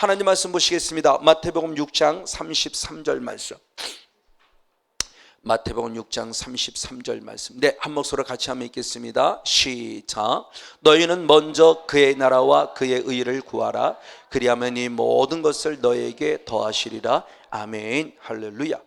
하나님 말씀 보시겠습니다. 마태복음 6장 33절 말씀. 마태복음 6장 33절 말씀. 네, 한 목소리로 같이 한번 읽겠습니다. 시작. 너희는 먼저 그의 나라와 그의 의를 구하라. 그리하면 이 모든 것을 너희에게 더하시리라. 아멘. 할렐루야.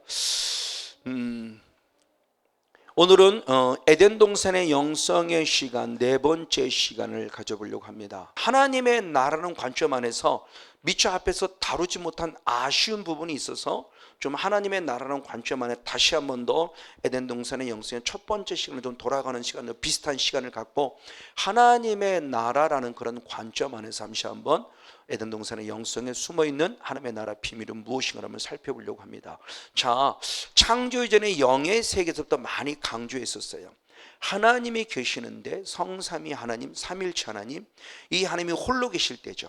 오늘은 에덴 동산의 영성의 시간, 네 번째 시간을 가져보려고 합니다. 하나님의 나라는 관점 안에서 미처 앞에서 다루지 못한 아쉬운 부분이 있어서 좀 하나님의 나라는 관점 안에 다시 한 번 더 에덴 동산의 영성의 첫 번째 시간을 좀 돌아가는 시간을, 비슷한 시간을 갖고 하나님의 나라라는 그런 관점 안에서 잠시 한번 에덴 동산의 영성에 숨어있는 하나님의 나라 비밀은 무엇인가 한번 살펴보려고 합니다. 자, 창조 이전의 영의 세계에서부터 많이 강조했었어요. 하나님이 계시는데 성삼위 하나님, 삼일체 하나님, 이 하나님이 홀로 계실 때죠.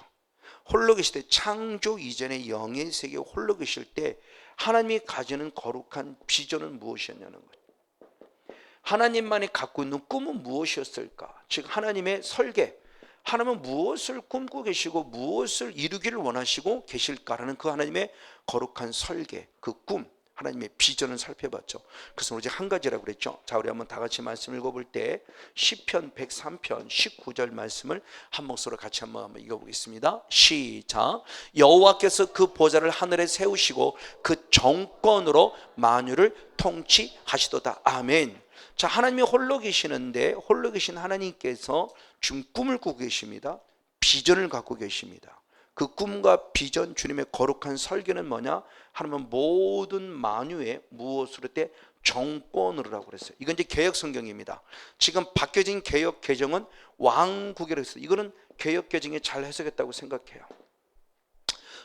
홀로 계실 때, 창조 이전의 영의 세계에 홀로 계실 때 하나님이 가지는 거룩한 비전은 무엇이었냐는 거예요. 하나님만이 갖고 있는 꿈은 무엇이었을까? 즉 하나님의 설계, 하나님은 무엇을 꿈꾸고 계시고 무엇을 이루기를 원하시고 계실까라는 그 하나님의 거룩한 설계, 그 꿈, 하나님의 비전을 살펴봤죠. 그래서 오직 한 가지라고 그랬죠. 자, 우리 한번 다 같이 말씀 읽어볼 때 시편 103편 19절 말씀을 한 목소리로 같이 한번 읽어보겠습니다. 시작. 여호와께서 그 보좌를 하늘에 세우시고 그 정권으로 만유를 통치하시도다. 아멘. 자, 하나님이 홀로 계시는데 홀로 계신 하나님께서 지금 꿈을 꾸고 계십니다. 비전을 갖고 계십니다. 그 꿈과 비전, 주님의 거룩한 설계는 뭐냐? 하나님은 모든 만유에 무엇으로 때 정권으로라고 그랬어요. 이건 이제 개역 성경입니다. 지금 바뀌어진 개역 개정은 왕국이라고 했어요. 이거는 개역 개정이 잘 해석했다고 생각해요.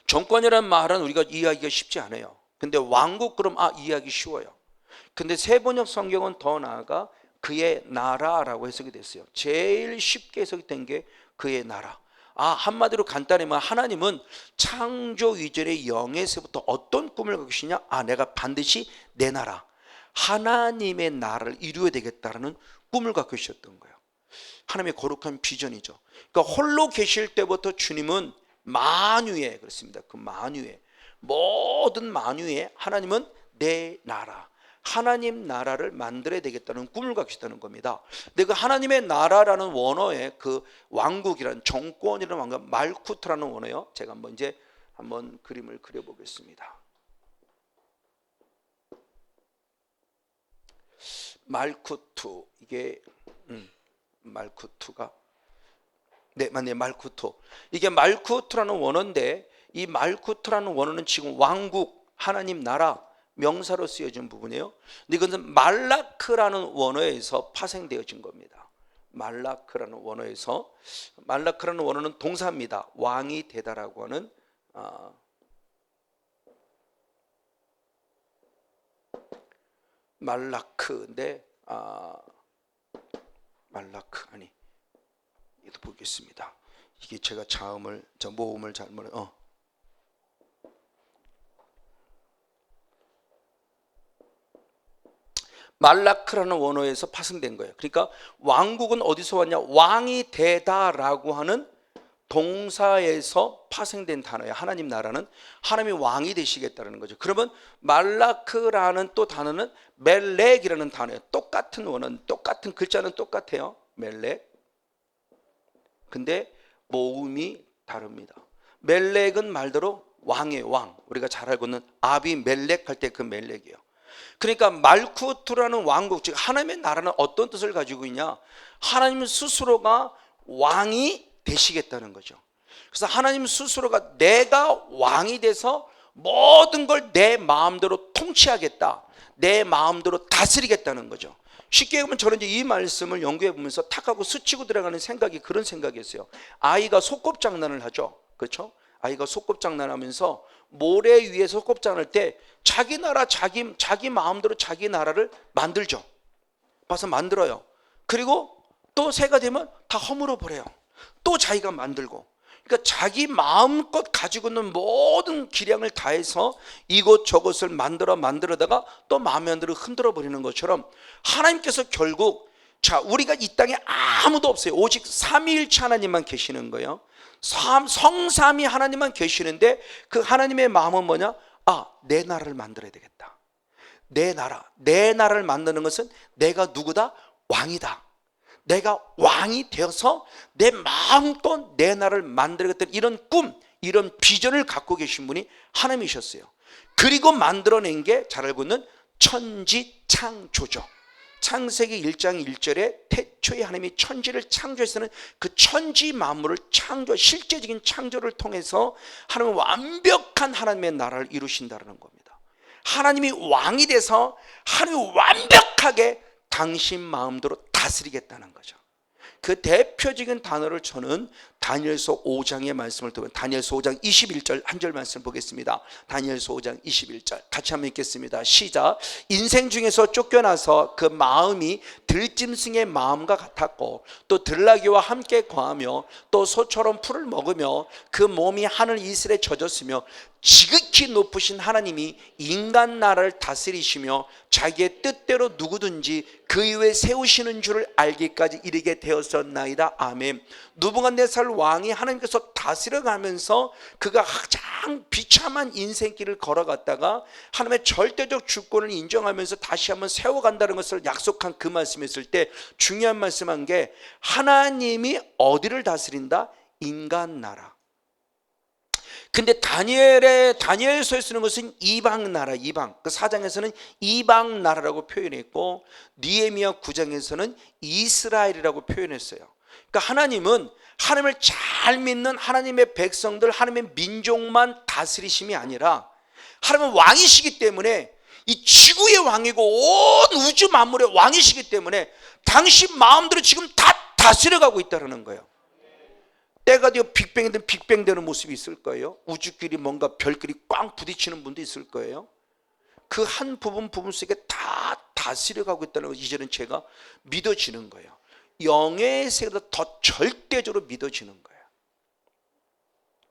정권이라는 말은 우리가 이해하기가 쉽지 않아요. 근데 왕국 그럼 이해하기 쉬워요. 근데 세번역 성경은 더 나아가 그의 나라라고 해석이 됐어요. 제일 쉽게 해석된 게 그의 나라. 한마디로 간단히면 하나님은 창조 이전의 영에서부터 어떤 꿈을 갖고 계시냐? 내가 반드시 내 나라, 하나님의 나라를 이루어야 되겠다라는 꿈을 갖고 계셨던 거예요. 하나님의 거룩한 비전이죠. 그러니까 홀로 계실 때부터 주님은 만유에, 그렇습니다. 그 만유에, 모든 만유에 하나님은 내 나라, 하나님 나라를 만들어야 되겠다는 꿈을 갖고 있다는 겁니다. 근데 그 하나님의 나라라는 원어의 그 왕국이라는 정권이라는 왕국, 말쿠트라는 원어요. 제가 한번 그림을 그려보겠습니다. 말쿠트, 이게 말쿠트가 맞네요. 말쿠트. 이게 말쿠트라는 원어인데 이 말쿠트라는 원어는 지금 왕국, 하나님 나라 명사로 쓰여진 부분이에요. 근데 이것은 말라크라는 원어에서 파생되어진 겁니다. 말라크라는 원어에서, 말라크라는 원어는 동사입니다. 왕이 되다라고 하는 말라크인데 말라크 이것도 보겠습니다. 이게 제가 모음을 잘못 말라크라는 원어에서 파생된 거예요. 그러니까 왕국은 어디서 왔냐? 왕이 되다라고 하는 동사에서 파생된 단어예요. 하나님 나라는 하나님이 왕이 되시겠다는 거죠. 그러면 말라크라는 또 단어는 멜렉이라는 단어예요. 똑같은 원어는, 똑같은 글자는 똑같아요. 멜렉. 근데 모음이 다릅니다. 멜렉은 말대로 왕의 왕, 우리가 잘 알고 있는 아비멜렉 할 때 그 멜렉이에요. 그러니까 말쿠트라는 왕국, 즉 하나님의 나라는 어떤 뜻을 가지고 있냐? 하나님 스스로가 왕이 되시겠다는 거죠. 그래서 하나님 스스로가 내가 왕이 돼서 모든 걸 내 마음대로 통치하겠다, 내 마음대로 다스리겠다는 거죠. 쉽게 보면 저는 이제 이 말씀을 연구해 보면서 탁 하고 스치고 들어가는 생각이 그런 생각이었어요. 아이가 소꿉장난을 하죠. 그렇죠? 아이가 소꿉장난하면서 모래 위에 소꿉장난할 때 자기 나라, 자기 마음대로 자기 나라를 만들죠. 봐서 만들어요. 그리고 또 새가 되면 다 허물어 버려요. 또 자기가 만들고. 그러니까 자기 마음껏 가지고 있는 모든 기량을 다해서 이것저것을 만들어다가 또 마음에 안 들어 흔들어 버리는 것처럼 하나님께서 결국 우리가 이 땅에 아무도 없어요. 오직 삼위일체 하나님만 계시는 거예요. 성삼위 하나님만 계시는데 그 하나님의 마음은 뭐냐? 내 나라를 만들어야 되겠다. 내 나라를 만드는 것은 내가 누구다? 왕이다. 내가 왕이 되어서 내 마음껏 내 나라를 만들겠다는 이런 꿈, 이런 비전을 갖고 계신 분이 하나님이셨어요. 그리고 만들어낸 게 잘 알고 있는 천지창조죠. 창세기 1장 1절에 태초에 하나님이 천지를 창조해서는 그 천지 만물을 실제적인 창조를 통해서 하나님은 완벽한 하나님의 나라를 이루신다는 겁니다. 하나님이 왕이 돼서 하나님이 완벽하게 당신 마음대로 다스리겠다는 거죠. 그 대표적인 단어를 저는 다니엘서 5장의 말씀을 보면 다니엘서 5장 21절 한 절 말씀 보겠습니다. 다니엘서 5장 21절 같이 한번 읽겠습니다. 시작. 인생 중에서 쫓겨나서 그 마음이 들짐승의 마음과 같았고 또 들나귀와 함께 거하며 또 소처럼 풀을 먹으며 그 몸이 하늘 이슬에 젖었으며 지극히 높으신 하나님이 인간 나라를 다스리시며 자기의 뜻대로 누구든지 그 이후에 세우시는 줄을 알기까지 이르게 되었었나이다. 아멘. 느부갓네살 왕이 하나님께서 다스려가면서 그가 가장 비참한 인생길을 걸어갔다가 하나님의 절대적 주권을 인정하면서 다시 한번 세워간다는 것을 약속한 그 말씀했을 때 중요한 말씀한 게 하나님이 어디를 다스린다? 인간 나라. 근데 다니엘서에 쓰는 것은 이방 나라, 이방. 그 4장에서는 이방 나라라고 표현했고 느헤미야 9장에서는 이스라엘이라고 표현했어요. 그러니까 하나님은 하나님을 잘 믿는 하나님의 백성들, 하나님의 민족만 다스리심이 아니라 하나님은 왕이시기 때문에 이 지구의 왕이고 온 우주 만물의 왕이시기 때문에 당신 마음대로 지금 다 다스려가고 있다는 거예요. 때가 되어 빅뱅 되는 모습이 있을 거예요. 우주끼리 뭔가 별끼리 꽝 부딪히는 분도 있을 거예요. 그 한 부분 속에 다 다스려가고 있다는 걸 이제는 제가 믿어지는 거예요. 영의 세계보다 더 절대적으로 믿어지는 거예요.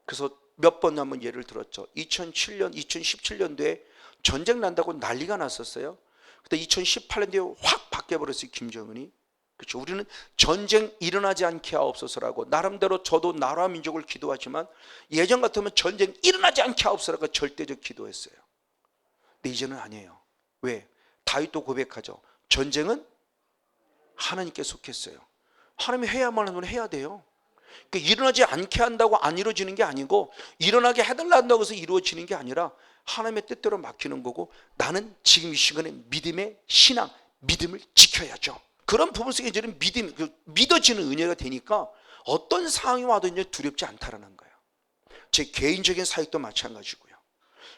그래서 몇 번 한번 예를 들었죠. 2017년도에 전쟁 난다고 난리가 났었어요. 그때 2018년도에 확 바뀌어버렸어요. 김정은이. 그렇죠. 우리는 전쟁 일어나지 않게 하옵소서라고 나름대로 저도 나라와 민족을 기도하지만 예전 같으면 전쟁 일어나지 않게 하옵소서라고 절대적 기도했어요. 근데 이제는 아니에요. 왜? 다윗도 고백하죠. 전쟁은 하나님께 속했어요. 하나님이 해야만 하면 해야 돼요. 그러니까 일어나지 않게 한다고 안 이루어지는 게 아니고 일어나게 해달라고 해서 이루어지는 게 아니라 하나님의 뜻대로 맡기는 거고 나는 지금 이 시간에 믿음의 신앙, 믿음을 지켜야죠. 그런 부분 속에 이제는 믿어지는 은혜가 되니까 어떤 상황이 와도 이제 두렵지 않다라는 거예요. 제 개인적인 사역도 마찬가지고요.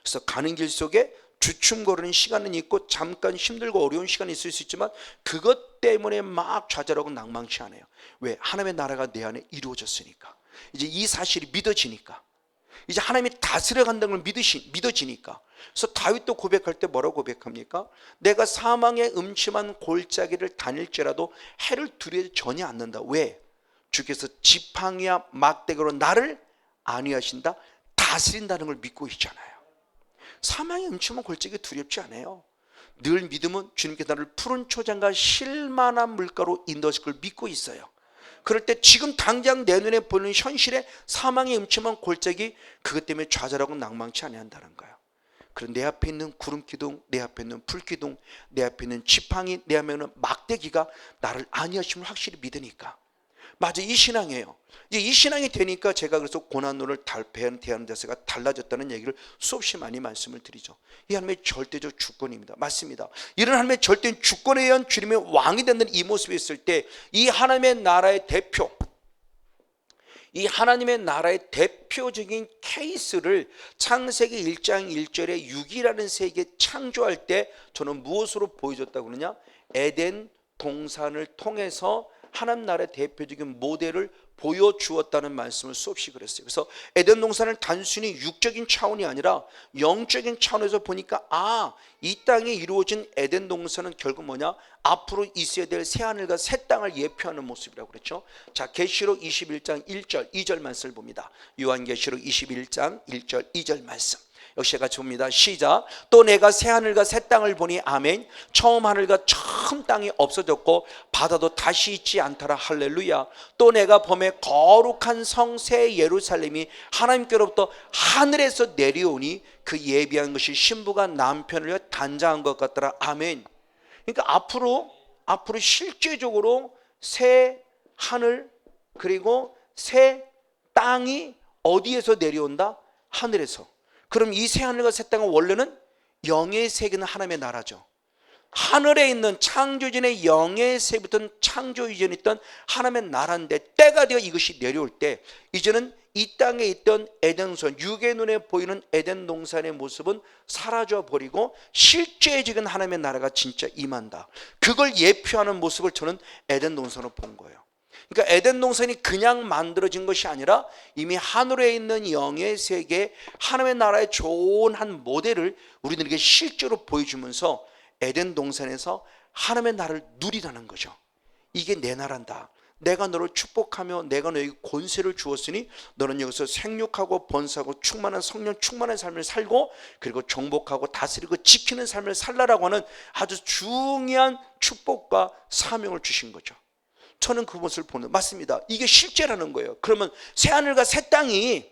그래서 가는 길 속에 주춤거리는 시간은 있고 잠깐 힘들고 어려운 시간이 있을 수 있지만 그것 때문에 막 좌절하고 낭망치 않아요. 왜? 하나님의 나라가 내 안에 이루어졌으니까. 이제 이 사실이 믿어지니까. 이제 하나님이 다스려간다는 걸 믿어지니까. 그래서 다윗도 고백할 때 뭐라고 고백합니까? 내가 사망의 음침한 골짜기를 다닐지라도 해를 두려워하지 전혀 않는다. 왜? 주께서 지팡이와 막대기로 나를 안위하신다, 다스린다는 걸 믿고 있잖아요. 사망의 음침한 골짜기 두렵지 않아요. 늘 믿음은 주님께 나를 푸른 초장과 실만한 물가로 인도하실 걸 믿고 있어요. 그럴 때 지금 당장 내 눈에 보이는 현실의 사망의 음침한 골짜기 그것 때문에 좌절하고 낭망치 아니한다는 거예요. 그리고 내 앞에 있는 구름기둥, 내 앞에 있는 불기둥, 내 앞에 있는 지팡이, 내 앞에 있는 막대기가 나를 안위하심을 확실히 믿으니까. 맞아, 이 신앙이에요. 이제 이 신앙이 되니까 제가 그래서 고난노를 대하는 데서가 달라졌다는 얘기를 수없이 많이 말씀을 드리죠. 이 하나님의 절대적 주권입니다. 맞습니다. 이런 하나님의 절대적 주권에 의한 주님의 왕이 되는 이 모습이 있을 때 이 하나님의 나라의 대표, 이 하나님의 나라의 대표적인 케이스를 창세기 1장 1절에 6이라는 세계 창조할 때 저는 무엇으로 보여줬다고 그러냐? 에덴 동산을 통해서 하나님 나라의 대표적인 모델을 보여주었다는 말씀을 수없이 그랬어요. 그래서 에덴 동산을 단순히 육적인 차원이 아니라 영적인 차원에서 보니까 이 땅에 이루어진 에덴 동산은 결국 뭐냐? 앞으로 있어야 될 새하늘과 새 땅을 예표하는 모습이라고 그랬죠. 자, 계시록 21장 1절 2절 말씀을 봅니다. 요한계시록 21장 1절 2절 말씀. 역시 같이 봅니다. 시작. 또 내가 새 하늘과 새 땅을 보니 아멘. 처음 하늘과 처음 땅이 없어졌고 바다도 다시 있지 않더라. 할렐루야. 또 내가 범에 거룩한 성 새 예루살렘이 하나님께로부터 하늘에서 내려오니 그 예비한 것이 신부가 남편을 위해 단장한 것 같더라. 아멘. 그러니까 앞으로 실제적으로 새 하늘 그리고 새 땅이 어디에서 내려온다? 하늘에서. 그럼 이 새 하늘과 새 땅은 원래는 영의 세계는 하나님의 나라죠. 하늘에 있는 창조전의 영의 세부터 창조 이전에 있던 하나님의 나라인데 때가 되어 이것이 내려올 때 이제는 이 땅에 있던 에덴동산, 육의 눈에 보이는 에덴 동산의 모습은 사라져 버리고 실제적인 하나님의 나라가 진짜 임한다. 그걸 예표하는 모습을 저는 에덴 동산으로 본 거예요. 그러니까 에덴 동산이 그냥 만들어진 것이 아니라 이미 하늘에 있는 영의 세계, 하나님의 나라의 좋은 한 모델을 우리들에게 실제로 보여주면서 에덴 동산에서 하나님의 나라를 누리라는 거죠. 이게 내 나라다. 내가 너를 축복하며 내가 너에게 권세를 주었으니 너는 여기서 생육하고 번성하고 충만한 성령 충만한 삶을 살고 그리고 정복하고 다스리고 지키는 삶을 살라라고 하는 아주 중요한 축복과 사명을 주신 거죠. 저는 그것을 보는 맞습니다. 이게 실제라는 거예요. 그러면 새하늘과 새 땅이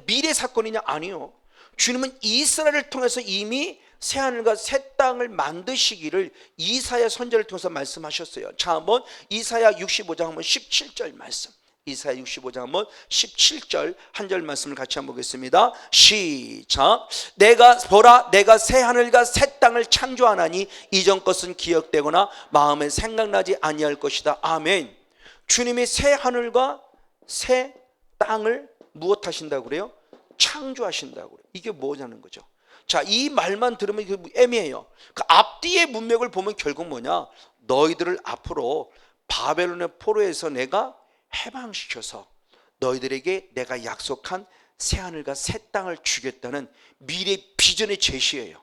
미래 사건이냐? 아니요. 주님은 이스라엘을 통해서 이미 새하늘과 새 땅을 만드시기를 이사야 선지자를 통해서 말씀하셨어요. 자, 한번 이사야 65장 한번 17절 말씀. 이사야 65장 한번 17절 한 절 말씀을 같이 한번 보겠습니다. 시작. 내가 보라 내가 새 하늘과 새 땅을 창조하나니 이전 것은 기억되거나 마음에 생각나지 아니할 것이다. 아멘. 주님이 새 하늘과 새 땅을 무엇하신다고 그래요? 창조하신다고 그래요. 이게 뭐냐는 거죠. 자, 이 말만 들으면 애매해요. 그 앞뒤의 문맥을 보면 결국 뭐냐? 너희들을 앞으로 바벨론의 포로에서 내가 해방시켜서 너희들에게 내가 약속한 새하늘과 새 땅을 주겠다는 미래 비전의 제시예요.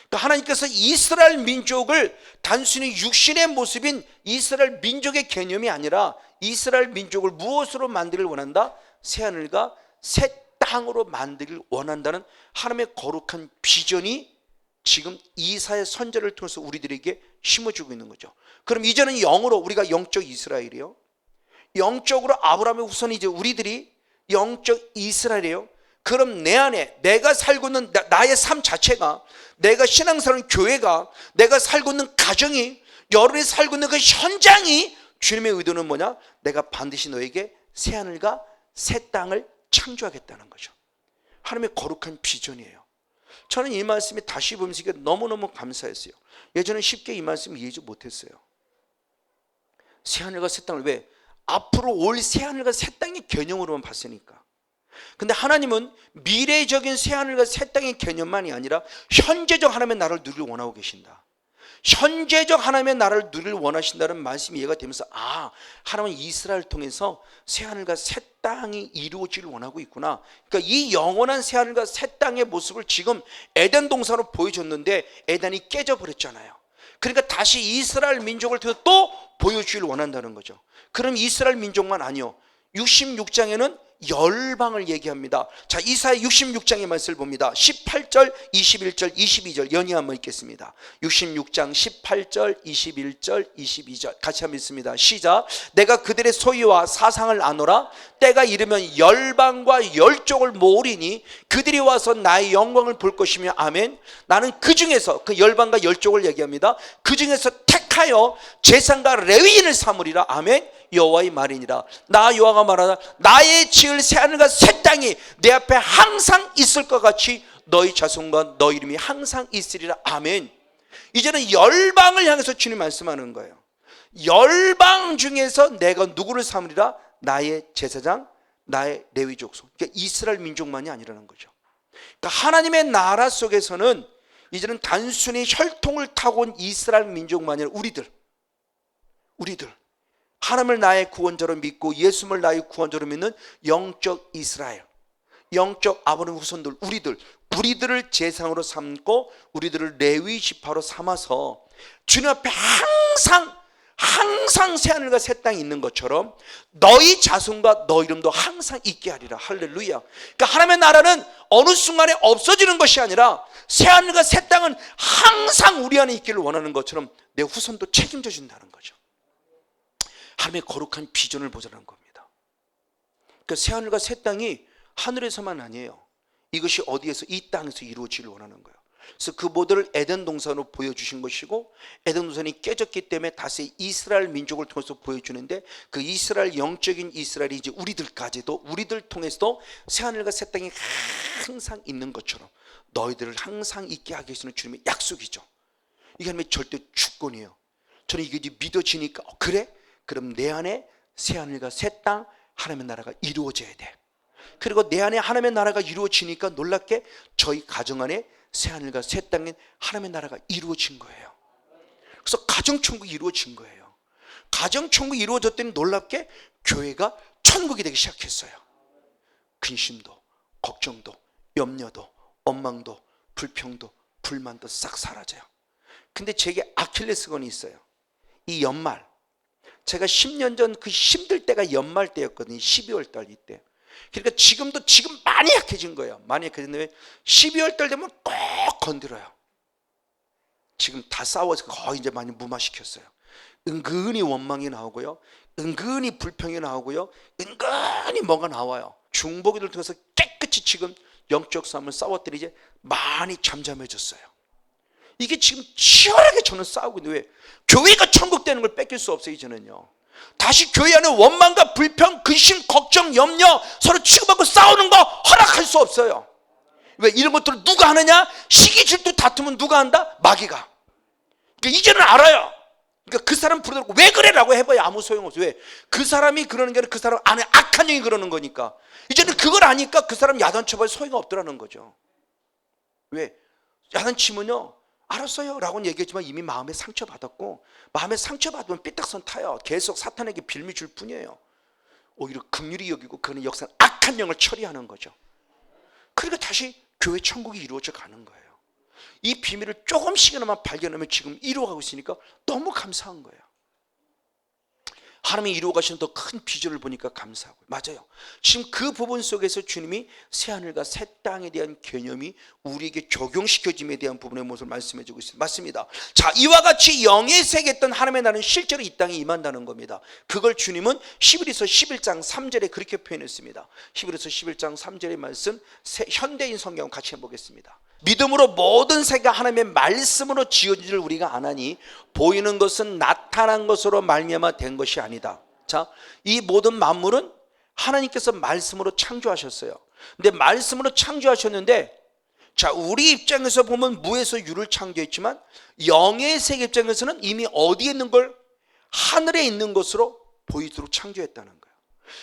그러니까 하나님께서 이스라엘 민족을 단순히 육신의 모습인 이스라엘 민족의 개념이 아니라 이스라엘 민족을 무엇으로 만들길 원한다? 새하늘과 새 땅으로 만들길 원한다는 하나님의 거룩한 비전이 지금 이사야 선지자를 통해서 우리들에게 심어주고 있는 거죠. 그럼 이제는 영으로 우리가 영적 이스라엘이에요. 영적으로 아브라함의 후손이 이제 우리들이 영적 이스라엘이에요. 그럼 내 안에 내가 살고 있는 나의 삶 자체가, 내가 신앙사는 교회가, 내가 살고 있는 가정이, 여러분이 살고 있는 그 현장이 주님의 의도는 뭐냐? 내가 반드시 너에게 새하늘과 새 땅을 창조하겠다는 거죠. 하나님의 거룩한 비전이에요. 저는 이 말씀이 다시 보면서 너무너무 감사했어요. 예전에 쉽게 이 말씀 이해하지 못했어요. 새하늘과 새 땅을 왜? 앞으로 올 새하늘과 새 땅의 개념으로만 봤으니까. 근데 하나님은 미래적인 새하늘과 새 땅의 개념만이 아니라 현재적 하나님의 나라를 누리길 원하고 계신다. 현재적 하나님의 나라를 누리길 원하신다는 말씀이 이해가 되면서 하나님은 이스라엘을 통해서 새하늘과 새 땅이 이루어지길 원하고 있구나. 그러니까 이 영원한 새하늘과 새 땅의 모습을 지금 에덴 동산으로 보여줬는데 에덴이 깨져버렸잖아요. 그러니까 다시 이스라엘 민족을 통해서 또 보여주길 원한다는 거죠. 그럼 이스라엘 민족만 아니요. 66장에는 열방을 얘기합니다. 자, 이사야 66장의 말씀을 봅니다. 18절, 21절, 22절 연이 한번 읽겠습니다. 66장 18절, 21절, 22절 같이 한번 읽습니다. 시작. 내가 그들의 소유와 사상을 아노라. 때가 이르면 열방과 열족을 모으리니 그들이 와서 나의 영광을 볼 것이며 아멘. 나는 그 중에서 그 열방과 열족을 얘기합니다. 그 중에서 택하여 제사장과 레위인을 삼으리라. 아멘. 여호와의 말이니라. 나 여호와가 말하다 나의 지을 새하늘과 새 땅이 내 앞에 항상 있을 것 같이 너희 자손과 너희 이름이 항상 있으리라. 아멘. 이제는 열방을 향해서 주님 말씀하는 거예요. 열방 중에서 내가 누구를 삼으리라? 나의 제사장, 나의 레위 족속. 그러니까 이스라엘 민족만이 아니라는 거죠. 그러니까 하나님의 나라 속에서는 이제는 단순히 혈통을 타고 온 이스라엘 민족만이 아니라 우리들 하나님을 나의 구원자로 믿고 예수님을 나의 구원자로 믿는 영적 이스라엘, 영적 아브라함 후손들, 우리들을 제사장으로 삼고 우리들을 레위 지파로 삼아서 주님 앞에 항상 새하늘과 새 땅이 있는 것처럼 너희 자손과 너 이름도 항상 있게 하리라. 할렐루야. 그러니까 하나님의 나라는 어느 순간에 없어지는 것이 아니라 새하늘과 새 땅은 항상 우리 안에 있기를 원하는 것처럼 내 후손도 책임져 준다는 거죠. 하나님의 거룩한 비전을 보자는 겁니다. 그러니까 새하늘과 새 땅이 하늘에서만 아니에요. 이것이 어디에서? 이 땅에서 이루어지기를 원하는 거예요. 그래서 그 모델을 에덴 동산으로 보여주신 것이고, 에덴 동산이 깨졌기 때문에 다시 이스라엘 민족을 통해서 보여주는데, 그 이스라엘, 영적인 이스라엘이 이제 우리들까지도, 우리들 통해서도 새하늘과 새 땅이 항상 있는 것처럼 너희들을 항상 있게 하기 위해서는 주님의 약속이죠. 이게 하나님의 절대 주권이에요. 저는 이게 이제 믿어지니까 그래? 그럼 내 안에 새하늘과 새 땅, 하나님의 나라가 이루어져야 돼. 그리고 내 안에 하나님의 나라가 이루어지니까 놀랍게 저희 가정 안에 새하늘과 새 땅인 하나님의 나라가 이루어진 거예요. 그래서 가정천국이 이루어진 거예요. 가정천국이 이루어졌더니 놀랍게 교회가 천국이 되기 시작했어요. 근심도, 걱정도, 염려도, 원망도, 불평도, 불만도 싹 사라져요. 근데 제게 아킬레스건이 있어요. 이 연말, 제가 10년 전 그 힘들 때가 연말 때였거든요. 12월 달 이때. 그러니까 지금 많이 약해진 거예요. 많이 약해졌는데 12월 달 되면 꼭 건드려요. 지금 다 싸워서 거의 이제 많이 무마시켰어요. 은근히 원망이 나오고요, 은근히 불평이 나오고요, 은근히 뭐가 나와요. 중보기를 통해서 깨끗이 지금 영적 싸움을 싸웠더니 이제 많이 잠잠해졌어요. 이게 지금 치열하게 저는 싸우고 있는데, 왜? 교회가 천국 되는 걸 뺏길 수 없어요. 이제는요, 다시 교회 안에 원망과 불평, 근심, 걱정, 염려 서로 치고받고 싸우는 거 허락할 수 없어요. 왜? 이런 것들을 누가 하느냐? 시기 질투 다투면 누가 한다? 마귀가. 그러니까 이제는 알아요. 그러니까 그 사람 부르고 왜 그래? 라고 해봐야 아무 소용없어요. 왜? 그 사람이 그러는 게 아니라 그 사람 안에 악한 영이 그러는 거니까. 이제는 그걸 아니까 그 사람 야단쳐봐야 소용이 없더라는 거죠. 왜? 야단치면요, 알았어요 라고는 얘기했지만 이미 마음에 상처받았고, 마음에 상처받으면 삐딱선 타요. 계속 사탄에게 빌미 줄 뿐이에요. 오히려 긍휼히 여기고 그는 역사는 악한 영을 처리하는 거죠. 그러니까 다시 교회 천국이 이루어져 가는 거예요. 이 비밀을 조금씩이나마 발견하면 지금 이루어가고 있으니까 너무 감사한 거예요. 하나님이 이루어가시는 더 큰 비전을 보니까 감사하고요. 맞아요. 지금 그 부분 속에서 주님이 새하늘과 새 땅에 대한 개념이 우리에게 적용시켜짐에 대한 부분의 모습을 말씀해 주고 있습니다. 맞습니다. 자, 이와 같이 영의 세계였던 하나님의 나라는 실제로 이 땅에 임한다는 겁니다. 그걸 주님은 히브리서 11장 3절에 그렇게 표현했습니다. 히브리서 11장 3절의 말씀, 현대인 성경 같이 해보겠습니다. 믿음으로 모든 세계가 하나님의 말씀으로 지어진 줄 우리가 아나니 보이는 것은 나타난 것으로 말미암아 된 것이 아니다. 자, 이 모든 만물은 하나님께서 말씀으로 창조하셨어요. 근데 말씀으로 창조하셨는데, 자, 우리 입장에서 보면 무에서 유를 창조했지만 영의 세계 입장에서는 이미 어디에 있는 걸? 하늘에 있는 것으로 보이도록 창조했다는 거예요.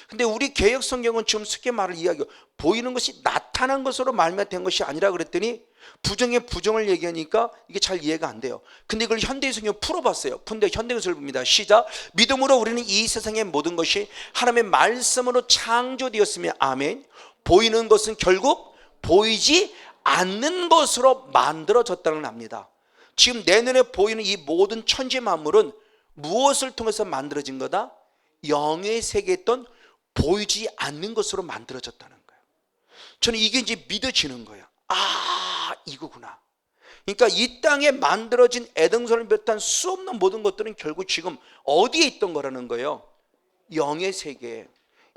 근데 우리 개역 성경은 지금 쉽게 말을 이야기해요. 보이는 것이 나타난 것으로 말미암아 된 것이 아니라 그랬더니 부정의 부정을 얘기하니까 이게 잘 이해가 안 돼요. 근데 이걸 현대의 성경 풀어봤어요. 근데 현대의 성경을 봅니다. 시작. 믿음으로 우리는 이 세상의 모든 것이 하나님의 말씀으로 창조되었으며, 아멘. 보이는 것은 결국 보이지 않는 것으로 만들어졌다는 걸 압니다. 지금 내 눈에 보이는 이 모든 천지 만물은 무엇을 통해서 만들어진 거다? 영의 세계에 있던 보이지 않는 것으로 만들어졌다는 거예요. 저는 이게 이제 믿어지는 거예요. 아, 이거구나. 그러니까 이 땅에 만들어진 에덴성을 비롯한 수없는 모든 것들은 결국 지금 어디에 있던 거라는 거예요? 영의 세계.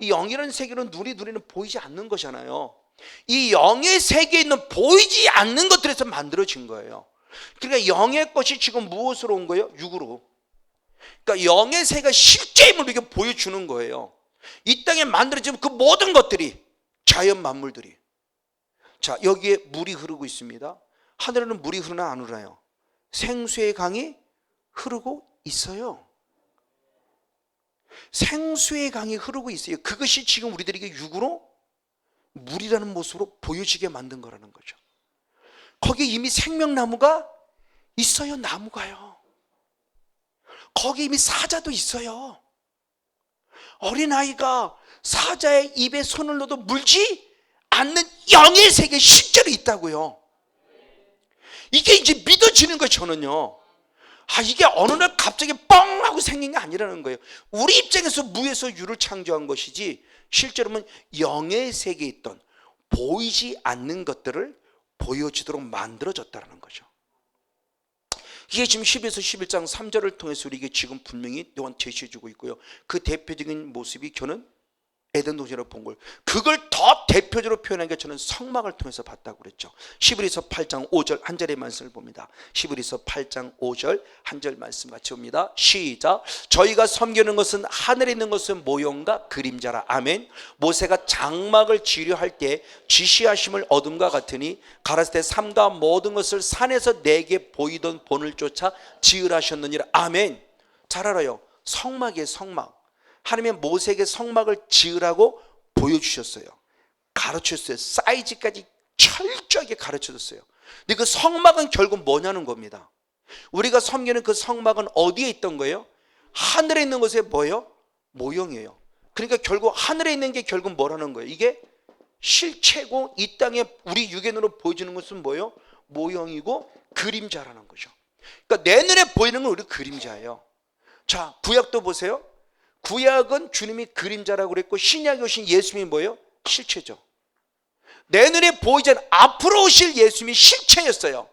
이 영이라는 세계는 눈에는 보이지 않는 거잖아요. 이 영의 세계에 있는 보이지 않는 것들에서 만들어진 거예요. 그러니까 영의 것이 지금 무엇으로 온 거예요? 육으로. 그러니까 영의 세계가 실제임을 우리에게 보여주는 거예요. 이 땅에 만들어진 그 모든 것들이, 자연 만물들이. 자, 여기에 물이 흐르고 있습니다. 하늘에는 물이 흐르나 안 흐르나요? 생수의 강이 흐르고 있어요. 생수의 강이 흐르고 있어요. 그것이 지금 우리들에게 육으로 물이라는 모습으로 보여지게 만든 거라는 거죠. 거기에 이미 생명나무가 있어요. 나무가요. 거기에 이미 사자도 있어요. 어린아이가 사자의 입에 손을 넣어도 물지 않는 영의 세계에 실제로 있다고요. 이게 이제 믿어지는 거예요. 저는요, 이게 어느 날 갑자기 뻥 하고 생긴 게 아니라는 거예요. 우리 입장에서 무에서 유를 창조한 것이지 실제로는 영의 세계에 있던 보이지 않는 것들을 보여지도록 만들어졌다는 거죠. 이게 지금 10에서 11장 3절을 통해서 우리에게 지금 분명히 또한 제시해주고 있고요. 그 대표적인 모습이 저는 에덴 동산이라고 본 걸, 그걸 더 대표적으로 표현한 게 저는 성막을 통해서 봤다고 그랬죠. 히브리서 8장 5절 한 절의 말씀을 봅니다. 히브리서 8장 5절 한 절 말씀 같이 봅니다. 시작. 저희가 섬기는 것은 하늘에 있는 것은 모형과 그림자라. 아멘. 모세가 장막을 지으려 때 지시하심을 어둠과 같으니 가라사대 때 삼가 모든 것을 산에서 내게 보이던 본을 쫓아 지으라 하셨느니라. 아멘. 잘 알아요. 성막이에요. 성막. 하나님의 모세에게 성막을 지으라고 보여주셨어요. 가르쳤어요. 사이즈까지 철저하게 가르쳐줬어요. 근데 그 성막은 결국 뭐냐는 겁니다. 우리가 섬기는 그 성막은 어디에 있던 거예요? 하늘에 있는 것의 뭐예요? 모형이에요. 그러니까 결국 하늘에 있는 게 결국 뭐라는 거예요? 이게 실체고 이 땅에 우리 육의 눈으로 보여지는 것은 뭐예요? 모형이고 그림자라는 거죠. 그러니까 내 눈에 보이는 건 우리 그림자예요. 자, 구약도 보세요. 구약은 주님이 그림자라고 그랬고 신약에 오신 예수님이 뭐예요? 실체죠. 내 눈에 보이지 않는 앞으로 오실 예수님이 실체였어요.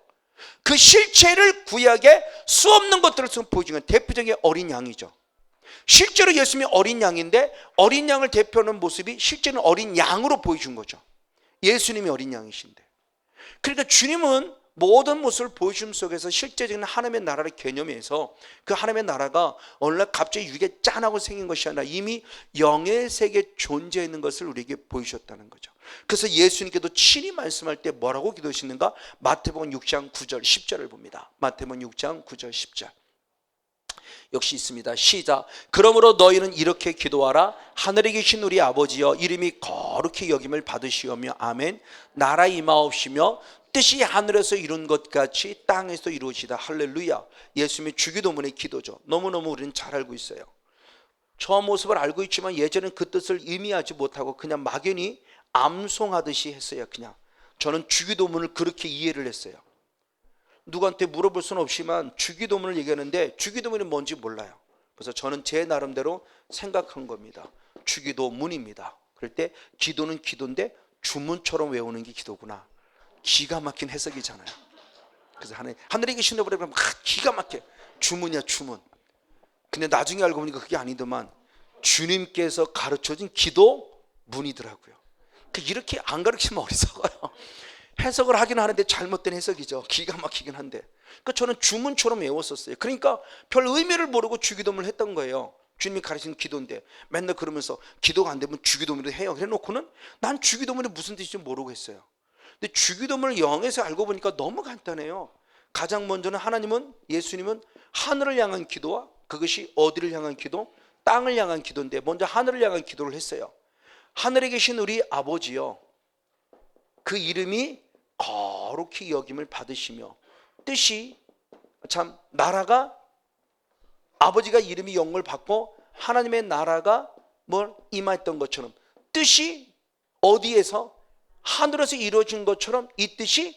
그 실체를 구약에 수없는 것들을 보여주는 대표적인 어린 양이죠. 실제로 예수님이 어린 양인데 어린 양을 대표하는 모습이 실제는 어린 양으로 보여준 거죠. 예수님이 어린 양이신데, 그러니까 주님은 모든 모습을 보여줌 속에서 실제적인 하나님의 나라를 개념해서 그 하나님의 나라가 어느 날 갑자기 육에 짠하고 생긴 것이 아니라 이미 영의 세계에 존재하는 것을 우리에게 보여주셨다는 거죠. 그래서 예수님께도 친히 말씀할 때 뭐라고 기도하시는가? 마태복음 6장 9절 10절을 봅니다. 마태복음 6장 9절 10절 역시 있습니다. 시작. 그러므로 너희는 이렇게 기도하라. 하늘에 계신 우리 아버지여, 이름이 거룩히 여김을 받으시오며 아멘. 나라 임하옵시며 뜻이 하늘에서 이룬 것 같이 땅에서 이루어지다. 할렐루야. 예수님의 주기도문의 기도죠. 너무너무 우리는 잘 알고 있어요. 저 모습을 알고 있지만 예전엔 그 뜻을 의미하지 못하고 그냥 막연히 암송하듯이 했어요. 그냥 저는 주기도문을 그렇게 이해를 했어요. 누구한테 물어볼 수는 없지만 주기도문을 얘기하는데 주기도문이 뭔지 몰라요. 그래서 저는 제 나름대로 생각한 겁니다. 주기도문입니다. 그럴 때 기도는 기도인데 주문처럼 외우는 게 기도구나. 기가 막힌 해석이잖아요. 그래서 하늘에 계신 여러분 그러면 기가 막혀. 주문이야 주문. 근데 나중에 알고 보니까 그게 아니더만 주님께서 가르쳐준 기도문이더라고요. 이렇게 안 가르치면 어리석어요. 해석을 하긴 하는데 잘못된 해석이죠. 기가 막히긴 한데. 그러니까 저는 주문처럼 외웠었어요. 그러니까 별 의미를 모르고 주기도문을 했던 거예요. 주님이 가르치는 기도인데 맨날 그러면서 기도가 안 되면 주기도문을 해요. 그래 놓고는 난 주기도문이 무슨 뜻인지 모르고 했어요. 근데 주기도문을 영에서 알고 보니까 너무 간단해요. 가장 먼저는 하나님은, 예수님은 하늘을 향한 기도와 그것이 어디를 향한 기도? 땅을 향한 기도인데 먼저 하늘을 향한 기도를 했어요. 하늘에 계신 우리 아버지여, 그 이름이 거룩히 여김을 받으시며 뜻이 참 나라가 아버지가 이름이 영을 받고 하나님의 나라가 뭘 임했던 것처럼 뜻이 어디에서? 하늘에서 이루어진 것처럼 이 뜻이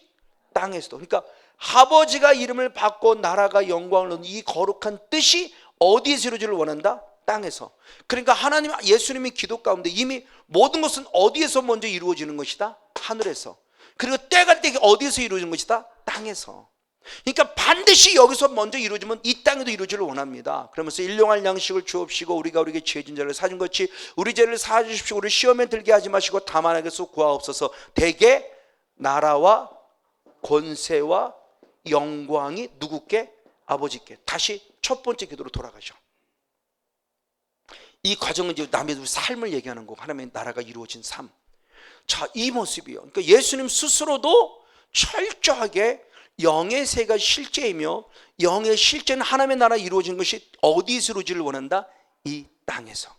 땅에서도. 그러니까 아버지가 이름을 받고 나라가 영광을 얻는 이 거룩한 뜻이 어디에서 이루어지를 원한다? 땅에서. 그러니까 하나님, 예수님이 기도 가운데 이미 모든 것은 어디에서 먼저 이루어지는 것이다? 하늘에서. 그리고 때가 때 어디에서 이루어지는 것이다? 땅에서. 그러니까 반드시 여기서 먼저 이루어지면 이 땅에도 이루어지를 원합니다. 그러면서 일용할 양식을 주옵시고 우리가 우리에게 죄진 자를 사준 것이 우리 죄를 사주십시오. 우리 시험에 들게 하지 마시고 다만 악에서 구하옵소서. 대개 나라와 권세와 영광이 누구께? 아버지께. 다시 첫 번째 기도로 돌아가죠. 이 과정은 이제 남의 삶을 얘기하는 거고 하나님의 나라가 이루어진 삶. 자, 이 모습이요. 그러니까 예수님 스스로도 철저하게 영의 세가 실제이며 영의 실제는 하나님의 나라 이루어진 것이 어디서 이루어지를 원한다? 이 땅에서.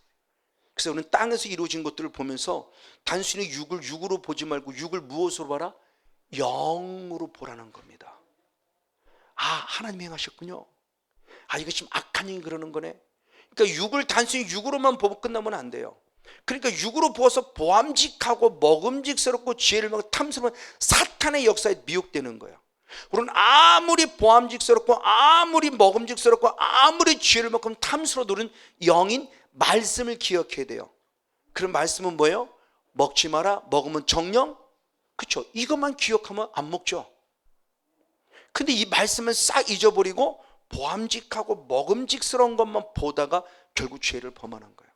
그래서 우리는 땅에서 이루어진 것들을 보면서 단순히 육을 육으로 보지 말고 육을 무엇으로 봐라? 영으로 보라는 겁니다. 아, 하나님이 행하셨군요. 아, 이거 지금 악한 영이 그러는 거네. 그러니까 육을 단순히 육으로만 보고 끝나면 안 돼요. 그러니까 육으로 보아서 보암직하고 먹음직스럽고 지혜를 먹고 탐스러운 사탄의 역사에 미혹되는 거예요. 우리는 아무리 보암직스럽고 아무리 먹음직스럽고 아무리 죄를 만큼 탐스러워도 우리는 영인 말씀을 기억해야 돼요. 그런 말씀은 뭐예요? 먹지 마라, 먹으면 정령. 그렇죠? 이것만 기억하면 안 먹죠. 근데 이 말씀을 싹 잊어버리고 보암직하고 먹음직스러운 것만 보다가 결국 죄를 범하는 거예요.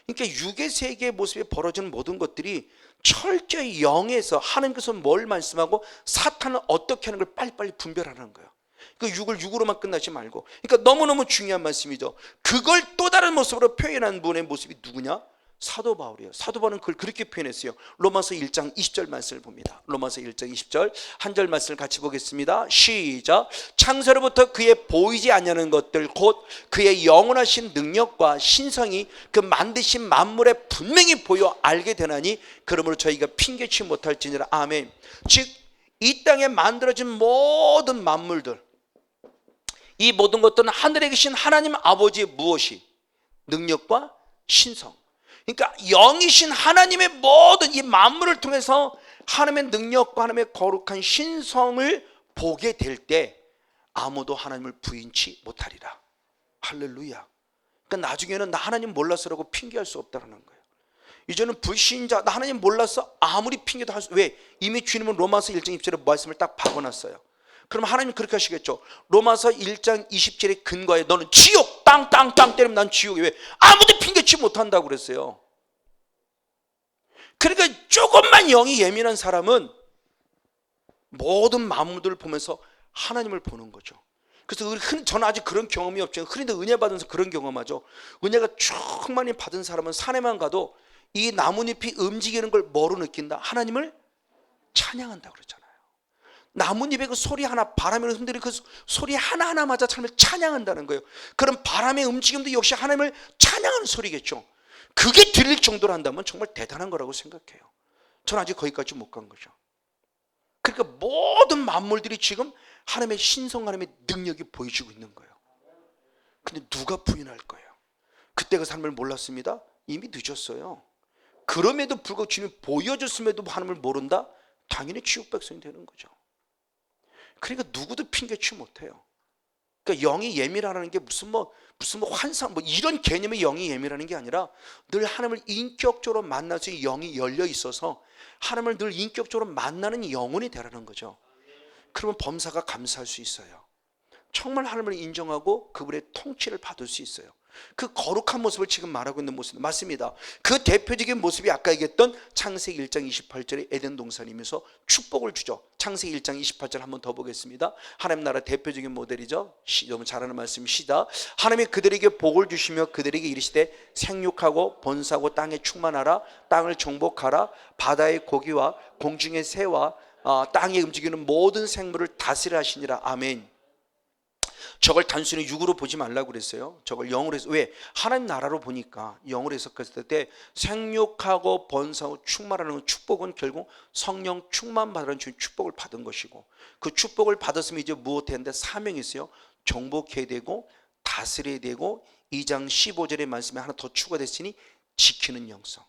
그러니까 육의 세계의 모습에 벌어지는 모든 것들이 철저히 영에서 하나님께서 뭘 말씀하고 사탄은 어떻게 하는 걸 빨리빨리 분별하는 거예요. 그 육을 육으로만 끝나지 말고, 그러니까 너무너무 중요한 말씀이죠. 그걸 또 다른 모습으로 표현한 분의 모습이 누구냐? 사도 바울이에요. 사도 바울은 그걸 그렇게 표현했어요. 로마서 1장 20절 말씀을 봅니다. 로마서 1장 20절 한 절 말씀을 같이 보겠습니다. 시작. 창세로부터 그의 보이지 않는 것들 곧 그의 영원하신 능력과 신성이 그 만드신 만물에 분명히 보여 알게 되나니 그러므로 저희가 핑계치 못할지니라. 아멘. 즉 이 땅에 만들어진 모든 만물들, 이 모든 것들은 하늘에 계신 하나님 아버지의 무엇이? 능력과 신성. 그러니까 영이신 하나님의 모든 이 만물을 통해서 하나님의 능력과 하나님의 거룩한 신성을 보게 될 때 아무도 하나님을 부인치 못하리라. 할렐루야. 그러니까 나중에는 나 하나님 몰라서라고 핑계할 수 없다는 거예요. 이제는 불신자, 나 하나님 몰라서 아무리 핑계도 할 수, 왜? 이미 주님은 로마서 1장 20절에 말씀을 딱 박아놨어요. 그럼 하나님은 그렇게 하시겠죠. 로마서 1장 20절의 근거에 너는 지옥 땅땅땅 때리면 난 지옥이 왜? 아무도 핑계치 못한다고 그랬어요. 그러니까 조금만 영이 예민한 사람은 모든 만물들을 보면서 하나님을 보는 거죠. 그래서 저는 아직 그런 경험이 없지만 흔히들 은혜 받으면서 그런 경험하죠. 은혜가 충만히 받은 사람은 산에만 가도 이 나뭇잎이 움직이는 걸 뭐로 느낀다? 하나님을 찬양한다고 그러잖아요. 나뭇잎의 그 소리 하나, 바람에 흔들리는 그 소리 하나하나마다 하나님을 찬양한다는 거예요. 그럼 바람의 움직임도 역시 하나님을 찬양하는 소리겠죠. 그게 들릴 정도로 한다면 정말 대단한 거라고 생각해요. 저는 아직 거기까지 못 간 거죠. 그러니까 모든 만물들이 지금 하나님의 신성, 하나님의 능력이 보여주고 있는 거예요. 근데 누가 부인할 거예요? 그때 그 삶을 몰랐습니다? 이미 늦었어요. 그럼에도 불구하고 주님이 보여줬음에도 하나님을 모른다? 당연히 지옥 백성이 되는 거죠. 그러니까 누구도 핑계치 못해요. 그러니까 영이 예민하다는 게 무슨 환상 이런 개념의 영이 예민하는 게 아니라 늘 하나님을 인격적으로 만날 수 있는 영이 열려 있어서 하나님을 늘 인격적으로 만나는 영혼이 되라는 거죠. 그러면 범사가 감사할 수 있어요. 정말 하나님을 인정하고 그분의 통치를 받을 수 있어요. 그 거룩한 모습을 지금 말하고 있는 모습 맞습니다. 그 대표적인 모습이 아까 얘기했던 창세기 1장 28절의 에덴 동산이면서 축복을 주죠. 창세기 1장 28절 한번 더 보겠습니다. 하나님 나라 대표적인 모델이죠. 너무 잘하는 말씀이시다. 하나님이 그들에게 복을 주시며 그들에게 이르시되 생육하고 번사하고 땅에 충만하라. 땅을 정복하라. 바다의 고기와 공중의 새와 땅에 움직이는 모든 생물을 다스리라 하시니라. 아멘. 저걸 단순히 육으로 보지 말라고 그랬어요. 저걸 영으로 해서, 왜? 하나님 나라로 보니까 영으로 해석했을 때 생육하고 번성하고 충만하는 축복은 결국 성령 충만 받으라는 주님 축복을 받은 것이고, 그 축복을 받았으면 이제 무엇 했는데 사명이 있어요. 정복해야 되고 다스려야 되고 2장 15절의 말씀에 하나 더 추가됐으니 지키는 영성.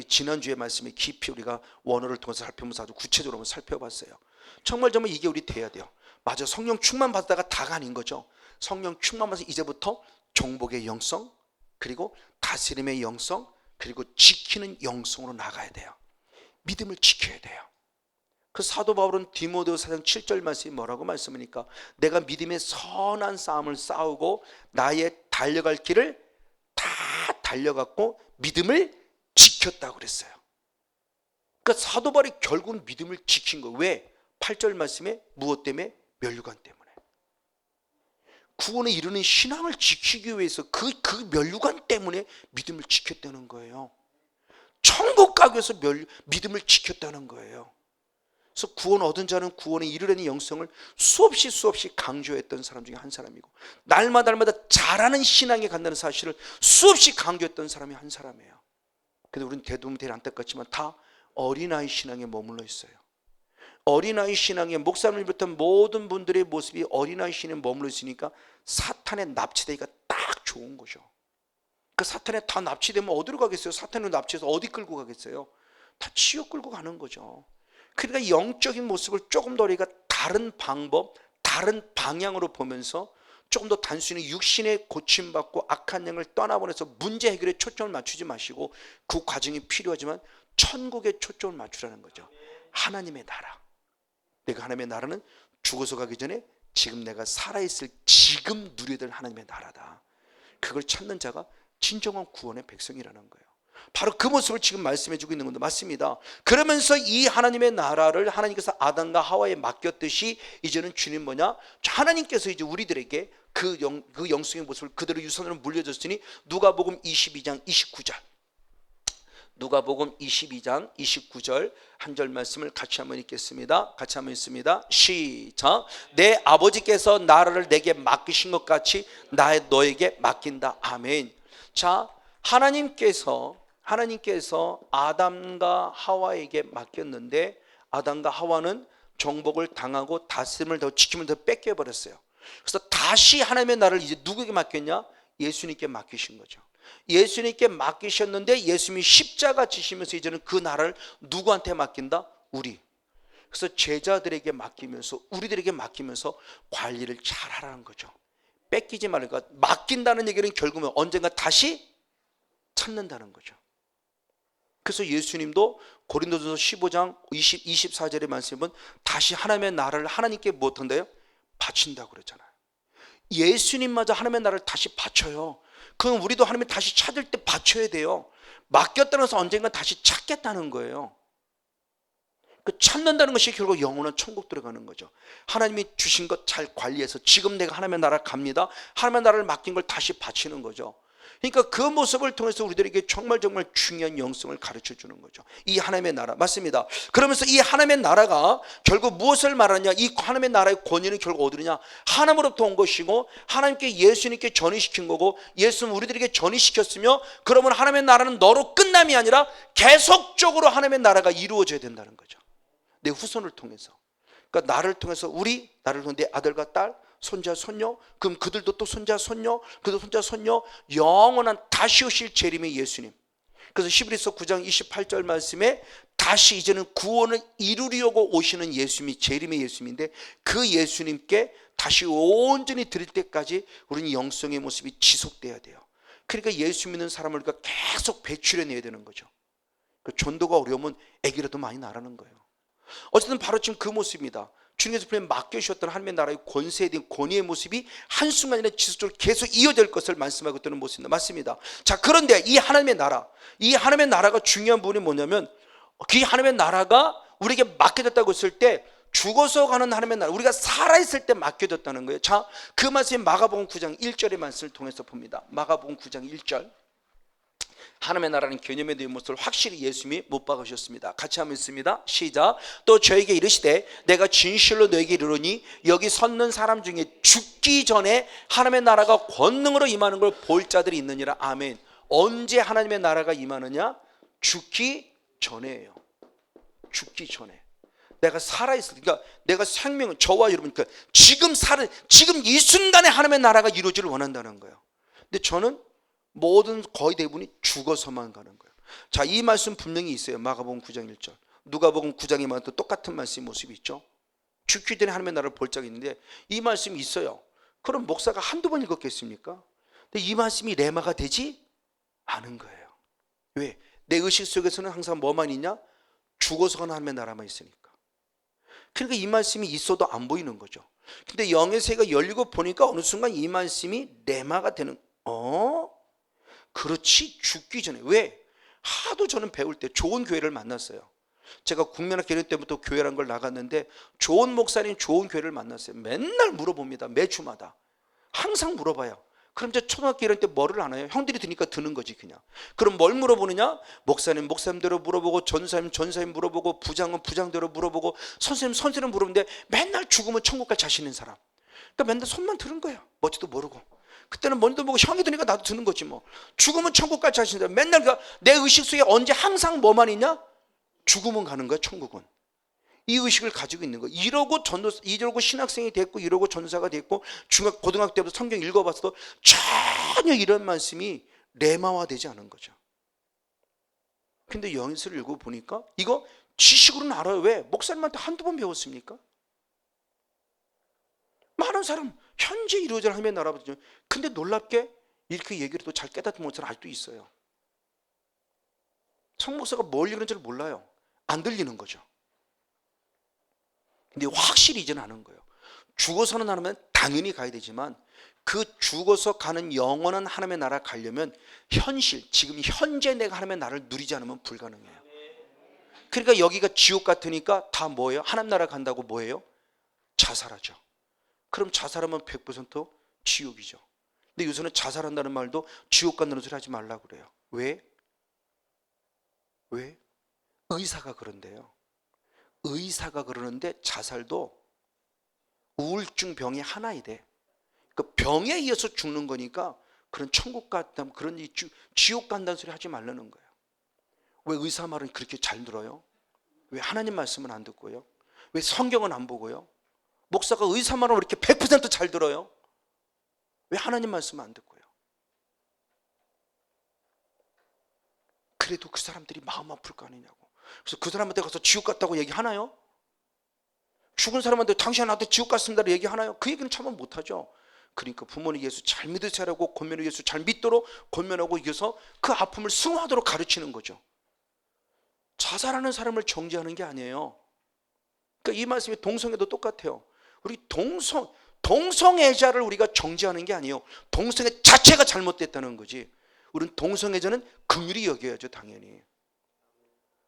지난주의 말씀에 깊이 우리가 원어를 통해서 살펴보면서 아주 구체적으로 한번 살펴봤어요. 정말 이게 우리 돼야 돼요. 맞아, 성령 충만 받다가 다가 아닌 거죠. 성령 충만 받아서 이제부터 정복의 영성, 그리고 다스림의 영성, 그리고 지키는 영성으로 나가야 돼요. 믿음을 지켜야 돼요. 그 사도 바울은 디모데후서 4장 7절 말씀이 뭐라고 말씀하니까 내가 믿음의 선한 싸움을 싸우고 나의 달려갈 길을 다 달려갔고 믿음을 지켰다고 그랬어요. 그러니까 사도 바울이 결국은 믿음을 지킨 거예요. 왜? 8절 말씀에 무엇 때문에? 면류관 때문에. 구원에 이르는 신앙을 지키기 위해서 그 면류관 때문에 믿음을 지켰다는 거예요. 천국 가기 위해서 믿음을 지켰다는 거예요. 그래서 구원 얻은 자는 구원에 이르려는 영성을 수없이 강조했던 사람 중에 한 사람이고, 날마다 잘하는 신앙에 간다는 사실을 수없이 강조했던 사람이 한 사람이에요. 근데 우리는 대부분 안타깝지만 다 어린아이 신앙에 머물러 있어요. 어린아이 신앙에, 목사님을 비롯한 모든 분들의 모습이 어린아이 신앙에 머물러 있으니까 사탄에 납치되기가 딱 좋은 거죠. 그 사탄에 다 납치되면 어디로 가겠어요? 사탄을 납치해서 어디 끌고 가겠어요? 다 지옥 끌고 가는 거죠. 그러니까 영적인 모습을 조금 더 우리가 다른 방법, 다른 방향으로 보면서 조금 더 단순히 육신에 고침받고 악한 영을 떠나보내서 문제 해결에 초점을 맞추지 마시고 그 과정이 필요하지만 천국에 초점을 맞추라는 거죠. 하나님의 나라. 내가 하나님의 나라는 죽어서 가기 전에 지금 내가 살아있을 지금 누려야 될 하나님의 나라다. 그걸 찾는 자가 진정한 구원의 백성이라는 거예요. 바로 그 모습을 지금 말씀해 주고 있는 건데 맞습니다. 그러면서 이 하나님의 나라를 하나님께서 아담과 하와에 맡겼듯이 이제는 주님 뭐냐? 하나님께서 이제 우리들에게 그 영성의 모습을 그대로 유산으로 물려줬으니 누가복음 22장 29절 누가복음 22장 29절 한 절 말씀을 같이 한번 읽겠습니다. 같이 한번 읽습니다. 시작. 내 아버지께서 나라를 내게 맡기신 것 같이 너에게 맡긴다. 아멘. 자, 하나님께서 아담과 하와에게 맡겼는데 아담과 하와는 정복을 당하고 다스림을 더 지킴을 더 뺏겨버렸어요. 그래서 다시 하나님의 나라를 이제 누구에게 맡겼냐? 예수님께 맡기신 거죠. 예수님께 맡기셨는데 예수님이 십자가 지시면서 이제는 그 나라를 누구한테 맡긴다? 우리. 그래서 제자들에게 맡기면서 우리들에게 맡기면서 관리를 잘 하라는 거죠. 뺏기지 말고 맡긴다는 얘기는 결국은 언젠가 다시 찾는다는 거죠. 그래서 예수님도 고린도전서 15장 24절의 말씀에 보면 다시 하나님의 나라를 하나님께 무엇한대요? 바친다고 그러잖아요. 예수님마저 하나님의 나라를 다시 바쳐요. 그럼 우리도 하나님을 다시 찾을 때 바쳐야 돼요. 맡겼다는 것은 언젠가 다시 찾겠다는 거예요. 그 찾는다는 것이 결국 영원한 천국 들어가는 거죠. 하나님이 주신 것 잘 관리해서 지금 내가 하나님의 나라 갑니다. 하나님의 나라를 맡긴 걸 다시 바치는 거죠. 그러니까 그 모습을 통해서 우리들에게 정말 중요한 영성을 가르쳐 주는 거죠. 이 하나님의 나라 맞습니다. 그러면서 이 하나님의 나라가 결국 무엇을 말하냐? 이 하나님의 나라의 권위는 결국 어디냐? 하나님으로부터 온 것이고 하나님께 예수님께 전이시킨 거고 예수는 우리들에게 전이시켰으며 그러면 하나님의 나라는 너로 끝남이 아니라 계속적으로 하나님의 나라가 이루어져야 된다는 거죠. 내 후손을 통해서. 그러니까 나를 통해서 나를 통해 내 아들과 딸 손자, 손녀, 그럼 그들도 또 손자, 손녀, 그들도 손자, 손녀, 영원한 다시 오실 재림의 예수님. 그래서 히브리서 9장 28절 말씀에 다시 이제는 구원을 이루려고 오시는 예수님이 재림의 예수님인데 그 예수님께 다시 온전히 드릴 때까지 우리는 영성의 모습이 지속돼야 돼요. 그러니까 예수 믿는 사람을 우리가 계속 배출해내야 되는 거죠. 그 전도가 어려우면 애기라도 많이 나라는 거예요. 어쨌든 바로 지금 그 모습입니다. 주님께서 분명히 맡겨주셨던 하나님의 나라의 권세에 대한 권위의 모습이 한순간이나 지속적으로 계속 이어질 것을 말씀하고 있는 모습입니다. 맞습니다. 자, 그런데 이 하나님의 나라가 중요한 부분이 뭐냐면 그 하나님의 나라가 우리에게 맡겨졌다고 했을 때 죽어서 가는 하나님의 나라, 우리가 살아있을 때 맡겨졌다는 거예요. 자, 그 말씀이 마가복음 9장 1절의 말씀을 통해서 봅니다. 마가복음 9장 1절. 하나님의 나라는 개념에 대한 모습을 확실히 예수님이 못 박으셨습니다. 같이 한번 읽습니다. 시작. 또 저에게 이르시되 내가 진실로 너에게 이르노니 여기 섰는 사람 중에 죽기 전에 하나님의 나라가 권능으로 임하는 걸 볼 자들이 있느니라. 아멘. 언제 하나님의 나라가 임하느냐? 죽기 전에예요. 죽기 전에. 내가 살아있을 때, 그러니까 내가 생명은 저와 여러분, 그러니까 지금 이 순간에 하나님의 나라가 이루어지를 원한다는 거예요. 근데 저는 모든 거의 대부분이 죽어서만 가는 거예요. 자, 이 말씀 분명히 있어요. 마가복음 9장 1절. 누가복음 9장에 말도 똑같은 말씀의 모습이 있죠. 죽기 전에 하나님의 나라를 볼 적이 있는데 이 말씀이 있어요. 그럼 목사가 한두 번 읽었겠습니까? 근데 이 말씀이 레마가 되지 않은 거예요. 왜? 내 의식 속에서는 항상 뭐만 있냐? 죽어서 가는 하나님의 나라만 있으니까. 그러니까 이 말씀이 있어도 안 보이는 거죠. 근데 영의 세계가 열리고 보니까 어느 순간 이 말씀이 레마가 되는 그렇지. 죽기 전에. 왜? 하도 저는 배울 때 좋은 교회를 만났어요. 제가 국민학 개념 때부터 교회란 걸 나갔는데 좋은 목사님, 좋은 교회를 만났어요. 맨날 물어봅니다. 매주마다. 항상 물어봐요. 그럼 이제 초등학교 1학년 때 뭐를 안 해요? 형들이 드니까 드는 거지 그냥. 그럼 뭘 물어보느냐? 목사님 목사님대로 물어보고 전사님 물어보고 부장은 부장대로 물어보고 선생님 물어보는데 맨날 죽으면 천국 갈 자신 있는 사람. 그러니까 맨날 손만 들은 거예요. 뭔지도 모르고. 그때는 뭔지도 모르고 형이 드니까 나도 드는 거지 뭐. 죽으면 천국 갈 자신 있다. 맨날 내 의식 속에 언제 항상 뭐만 있냐? 죽으면 가는 거야 천국은. 이 의식을 가지고 있는 거예요. 이러고 신학생이 됐고 이러고 전사가 됐고 고등학교 때부터 성경 읽어봤어도 전혀 이런 말씀이 레마화되지 않은 거죠. 근데 영서를 읽어보니까 이거 지식으로는 알아요. 왜? 목사님한테 한두 번 배웠습니까? 많은 사람 현재 이루어질 하나님의 나라거든요. 근데 놀랍게 이렇게 얘기를 또 잘 깨닫지 못하는 사람 아직도 있어요. 성목사가 뭘 얘기하는지를 몰라요. 안 들리는 거죠. 근데 확실히 이제는 아는 거예요. 죽어서는 하나면 당연히 가야 되지만 그 죽어서 가는 영원한 하나님의 나라 가려면 현실, 지금 현재 내가 하나님의 나라를 누리지 않으면 불가능해요. 그러니까 여기가 지옥 같으니까 다 뭐예요? 하나님 나라 간다고 뭐예요? 자살하죠. 그럼 자살하면 100% 지옥이죠. 근데 요새는 자살한다는 말도 지옥 간다는 소리 하지 말라고 그래요. 왜? 왜? 의사가 그런데요. 의사가 그러는데 자살도 우울증 병이 하나이래. 그 병에 의해서 죽는 거니까 그런 천국 갔다 그런 지옥 간다는 소리 하지 말라는 거예요. 왜 의사 말은 그렇게 잘 들어요? 왜 하나님 말씀은 안 듣고요? 왜 성경은 안 보고요? 목사가 의사 말은 왜 이렇게 100% 잘 들어요? 왜 하나님 말씀 안 듣고요? 그래도 그 사람들이 마음 아플 거 아니냐고. 그래서 그 사람한테 가서 지옥 갔다고 얘기하나요? 죽은 사람한테 당신 나한테 지옥 갔습니다라고 얘기하나요? 그 얘기는 참 못하죠. 그러니까 부모는 예수 잘 믿으시라고 권면을 예수 잘 믿도록 권면하고 이겨서 그 아픔을 승화하도록 가르치는 거죠. 자살하는 사람을 정죄하는 게 아니에요. 그러니까 이 말씀이 동성애도 똑같아요. 우리 동성애자를 우리가 정죄하는 게 아니에요. 동성애 자체가 잘못됐다는 거지. 우리는 동성애자는 긍휼히 여겨야죠, 당연히.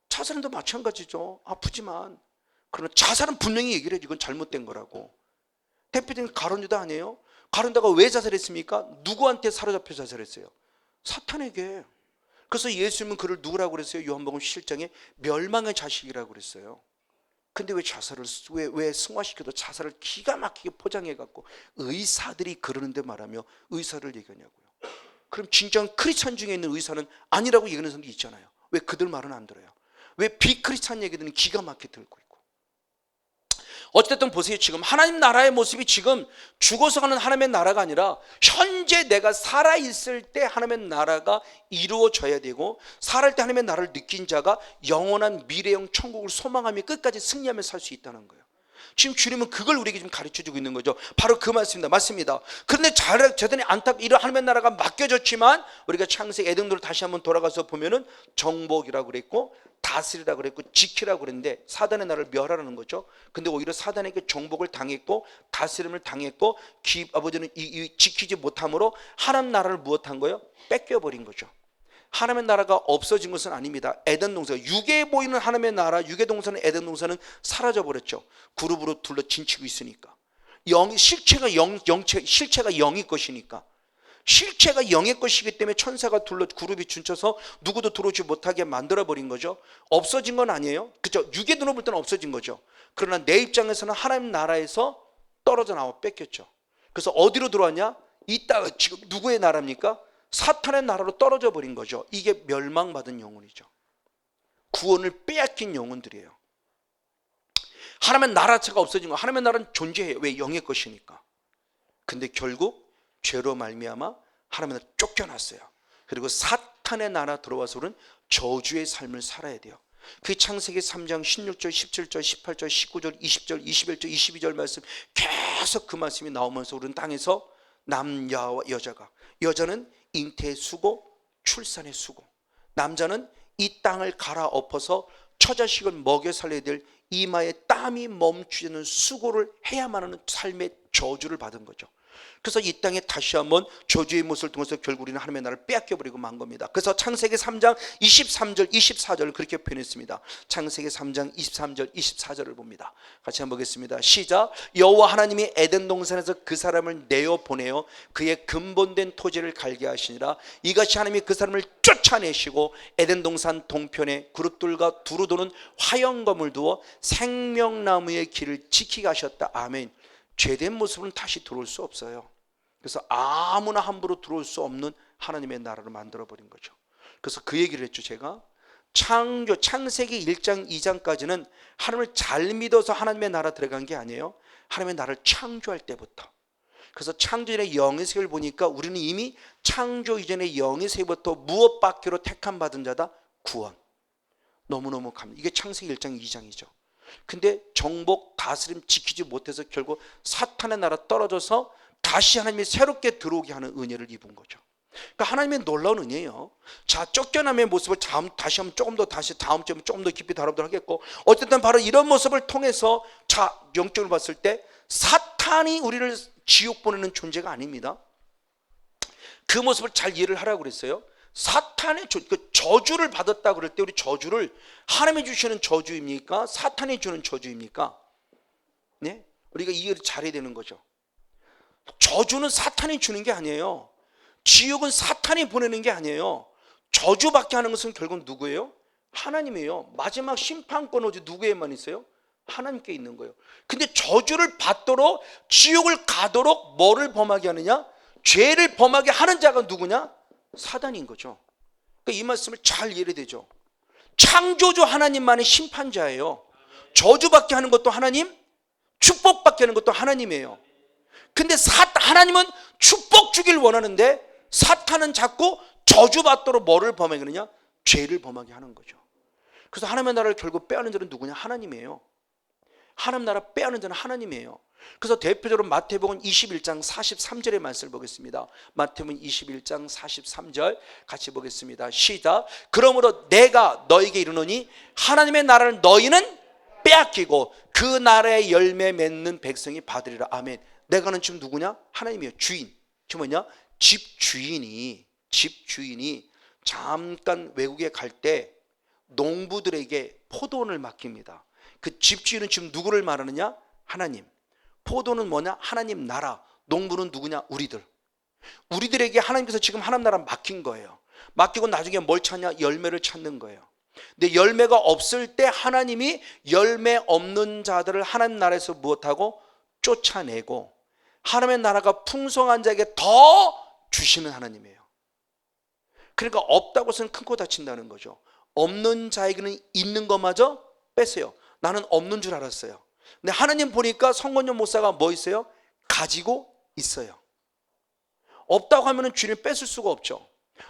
자살은 또 마찬가지죠. 아프지만. 그러나 자살은 분명히 얘기를 해요. 이건 잘못된 거라고. 대표적인 가룟 유다 아니에요? 가룟 유다가 왜 자살했습니까? 누구한테 사로잡혀 자살했어요? 사탄에게. 그래서 예수님은 그를 누구라고 그랬어요? 요한복음 7장에 멸망의 자식이라고 그랬어요. 근데 왜 자살을 왜 승화시켜도 자살을 기가 막히게 포장해 갖고 의사들이 그러는데 말하며 의사를 얘기하냐고요. 그럼 진짜 크리스찬 중에 있는 의사는 아니라고 얘기하는 사람도 있잖아요. 왜 그들 말은 안 들어요? 왜 비크리스찬 얘기들은 기가 막히게 들고 있고. 어쨌든 보세요. 지금 하나님 나라의 모습이 지금 죽어서 가는 하나님의 나라가 아니라 현재 내가 살아있을 때 하나님의 나라가 이루어져야 되고, 살아있을 때 하나님의 나라를 느낀 자가 영원한 미래형 천국을 소망하며 끝까지 승리하며 살 수 있다는 거예요. 지금 주님은 그걸 우리에게 좀 가르쳐주고 있는 거죠. 바로 그 말씀입니다. 맞습니다. 그런데 제단이 이런 하나님의 나라가 맡겨졌지만 우리가 창세기 에덴으로 다시 한번 돌아가서 보면은 정복이라고 그랬고 다스리라고 그랬고 지키라고 그랬는데 사단의 나라를 멸하라는 거죠. 근데 오히려 사단에게 정복을 당했고 다스림을 당했고 아버지는 지키지 못함으로 하나님 나라를 무엇한 거예요? 뺏겨버린 거죠. 하나님의 나라가 없어진 것은 아닙니다. 에덴 동산, 육에 보이는 하나님의 나라, 육의 동산은 에덴 동산은 사라져 버렸죠. 그룹으로 둘러 진치고 있으니까. 실체가 영의 것이니까. 실체가 영의 것이기 때문에 천사가 그룹이 춤춰서 누구도 들어오지 못하게 만들어 버린 거죠. 없어진 건 아니에요. 그죠? 육의 눈으로 볼 때는 없어진 거죠. 그러나 내 입장에서는 하나님 나라에서 떨어져 나와 뺏겼죠. 그래서 어디로 들어왔냐? 이따가 지금 누구의 나라입니까? 사탄의 나라로 떨어져 버린 거죠. 이게 멸망받은 영혼이죠. 구원을 빼앗긴 영혼들이에요. 하나님의 나라가 없어진 거. 하나님의 나라는 존재해요. 왜? 영의 것이니까. 근데 결국 죄로 말미암아 하나님의 나라 쫓겨났어요. 그리고 사탄의 나라 들어와서는 저주의 삶을 살아야 돼요. 그 창세기 3장 16절, 17절, 18절, 19절, 20절, 21절, 22절 말씀 계속 그 말씀이 나오면서 우리는 땅에서 남자와 여자는 잉태의 수고, 출산의 수고, 남자는 이 땅을 갈아엎어서 처자식을 먹여 살려야 될 이마에 땀이 멈추지 않는 수고를 해야만 하는 삶의 저주를 받은 거죠. 그래서 이 땅에 다시 한번 저주의 모습을 통해서 결국 우리는 하나님의 나라를 빼앗겨버리고 만 겁니다. 그래서 창세기 3장 23절 24절을 그렇게 표현했습니다. 창세기 3장 23절 24절을 봅니다. 같이 한번 보겠습니다. 시작. 여호와 하나님이 에덴 동산에서 그 사람을 내어보내어 그의 근본된 토지를 갈게 하시니라. 이같이 하나님이 그 사람을 쫓아내시고 에덴 동산 동편에 그룹들과 두루 도는 화영검을 두어 생명나무의 길을 지키게 하셨다. 아멘. 죄된 모습은 다시 들어올 수 없어요. 그래서 아무나 함부로 들어올 수 없는 하나님의 나라를 만들어버린 거죠. 그래서 그 얘기를 했죠. 제가 창세기 1장 2장까지는 하나님을 잘 믿어서 하나님의 나라 들어간 게 아니에요. 하나님의 나라를 창조할 때부터. 그래서 창조 이전의 영의세를 보니까 우리는 이미 창조 이전의 영의세부터 무엇 받기로 택함 받은 자다? 구원. 너무너무 감사합니다. 이게 창세기 1장 2장이죠. 근데 정복, 다스림 지키지 못해서 결국 사탄의 나라 떨어져서 다시 하나님이 새롭게 들어오게 하는 은혜를 입은 거죠. 그러니까 하나님의 놀라운 은혜예요. 자, 쫓겨남의 모습을 다시 한번 조금 더 다음 주에 조금 더 깊이 다뤄보도록 하겠고, 어쨌든 바로 이런 모습을 통해서 자, 영적으로 봤을 때 사탄이 우리를 지옥 보내는 존재가 아닙니다. 그 모습을 잘 이해를 하라고 그랬어요. 사탄의 저주를 받았다 그럴 때 우리 저주를 하나님이 주시는 저주입니까? 사탄이 주는 저주입니까? 네? 우리가 이해를 잘해야 되는 거죠. 저주는 사탄이 주는 게 아니에요. 지옥은 사탄이 보내는 게 아니에요. 저주받게 하는 것은 결국 누구예요? 하나님이에요. 마지막 심판권 어디 누구에만 있어요? 하나님께 있는 거예요. 근데 저주를 받도록 지옥을 가도록 뭐를 범하게 하느냐? 죄를 범하게 하는 자가 누구냐? 사단인 거죠. 그러니까 이 말씀을 잘 이해해야 되죠. 창조주 하나님만의 심판자예요. 저주받게 하는 것도 하나님, 축복받게 하는 것도 하나님이에요. 근데 하나님은 축복 주길 원하는데 사탄은 자꾸 저주받도록 뭐를 범하게 하느냐? 죄를 범하게 하는 거죠. 그래서 하나님의 나라를 결국 빼앗는 자는 누구냐? 하나님이에요. 하나님 나라 빼앗는 자는 하나님이에요. 그래서 대표적으로 마태복음 21장 43절의 말씀을 보겠습니다. 마태복음 21장 43절 같이 보겠습니다. 시작. 그러므로 내가 너에게 이르노니 하나님의 나라를 너희는 빼앗기고 그 나라의 열매 맺는 백성이 받으리라. 아멘. 내가는 지금 누구냐? 하나님이에요. 주인. 지금 뭐냐? 집주인이 잠깐 외국에 갈 때 농부들에게 포도원을 맡깁니다. 그 집주인은 지금 누구를 말하느냐? 하나님. 포도는 뭐냐? 하나님 나라. 농부는 누구냐? 우리들에게 하나님께서 지금 하나님 나라 맡긴 거예요. 맡기고 나중에 뭘 찾냐? 열매를 찾는 거예요. 근데 열매가 없을 때 하나님이 열매 없는 자들을 하나님 나라에서 무엇하고? 쫓아내고 하나님의 나라가 풍성한 자에게 더 주시는 하나님이에요. 그러니까 없다고 해서는 큰 코 다친다는 거죠. 없는 자에게는 있는 것마저 뺏어요. 나는 없는 줄 알았어요. 근데 하나님 보니까 성건용 목사가 뭐 있어요? 가지고 있어요. 없다고 하면 주님 뺏을 수가 없죠.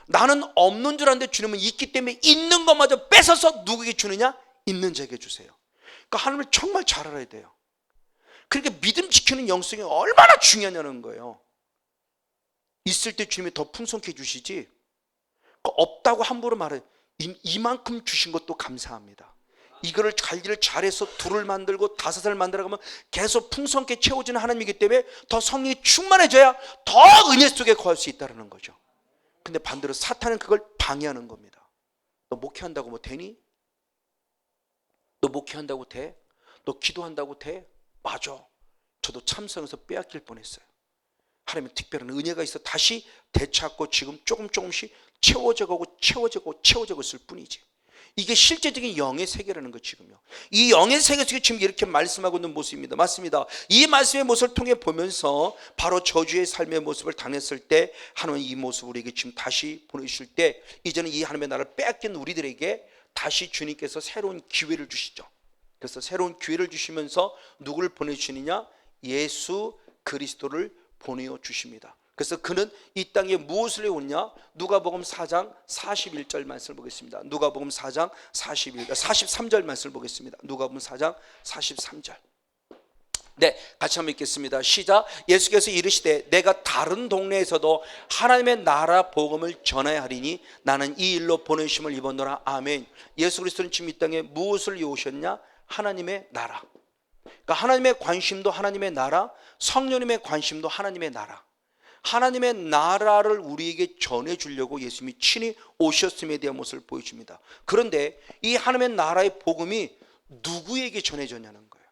나는 없는 줄 알았는데 주님은 있기 때문에 있는 것마저 뺏어서 누구에게 주느냐? 있는 자에게 주세요. 그러니까 하나님을 정말 잘 알아야 돼요. 그러니까 믿음 지키는 영성이 얼마나 중요하냐는 거예요. 있을 때 주님이 더 풍성케 주시지, 없다고 함부로 말해요. 이만큼 주신 것도 감사합니다. 이거를 관리를 잘해서 둘을 만들고 다섯을 만들어가면 계속 풍성케 채워지는 하나님이기 때문에 더 성령이 충만해져야 더 은혜 속에 거할 수 있다는 거죠. 근데 반대로 사탄은 그걸 방해하는 겁니다. 너 목회한다고 뭐 되니? 너 목회한다고 돼? 너 기도한다고 돼? 맞아. 저도 참석해서 빼앗길 뻔했어요. 하나님의 특별한 은혜가 있어 다시 되찾고 지금 조금씩 채워져가고 있을 뿐이지. 이게 실제적인 영의 세계라는 거 지금요. 이 영의 세계 속에 지금 이렇게 말씀하고 있는 모습입니다. 맞습니다. 이 말씀의 모습을 통해 보면서 바로 저주의 삶의 모습을 당했을 때 하나님은 이 모습을 우리에게 지금 다시 보내주실 때 이제는 이 하나님의 나라를 빼앗긴 우리들에게 다시 주님께서 새로운 기회를 주시죠. 그래서 새로운 기회를 주시면서 누구를 보내주시느냐? 예수 그리스도를 보내어 주십니다. 그래서 그는 이 땅에 무엇을 해오냐? 누가복음 4장 41절 말씀을 보겠습니다. 누가복음 4장 43절 말씀을 보겠습니다. 누가복음 4장 43절. 네, 같이 한번 읽겠습니다. 시작. 예수께서 이르시되 내가 다른 동네에서도 하나님의 나라 복음을 전하여 하리니 나는 이 일로 보내심을 입었노라. 아멘. 예수 그리스도는 지금 이 땅에 무엇을 이오셨냐? 하나님의 나라. 그러니까 하나님의 관심도 하나님의 나라, 성령님의 관심도 하나님의 나라. 하나님의 나라를 우리에게 전해주려고 예수님이 친히 오셨음에 대한 모습을 보여줍니다. 그런데 이 하나님의 나라의 복음이 누구에게 전해졌냐는 거예요.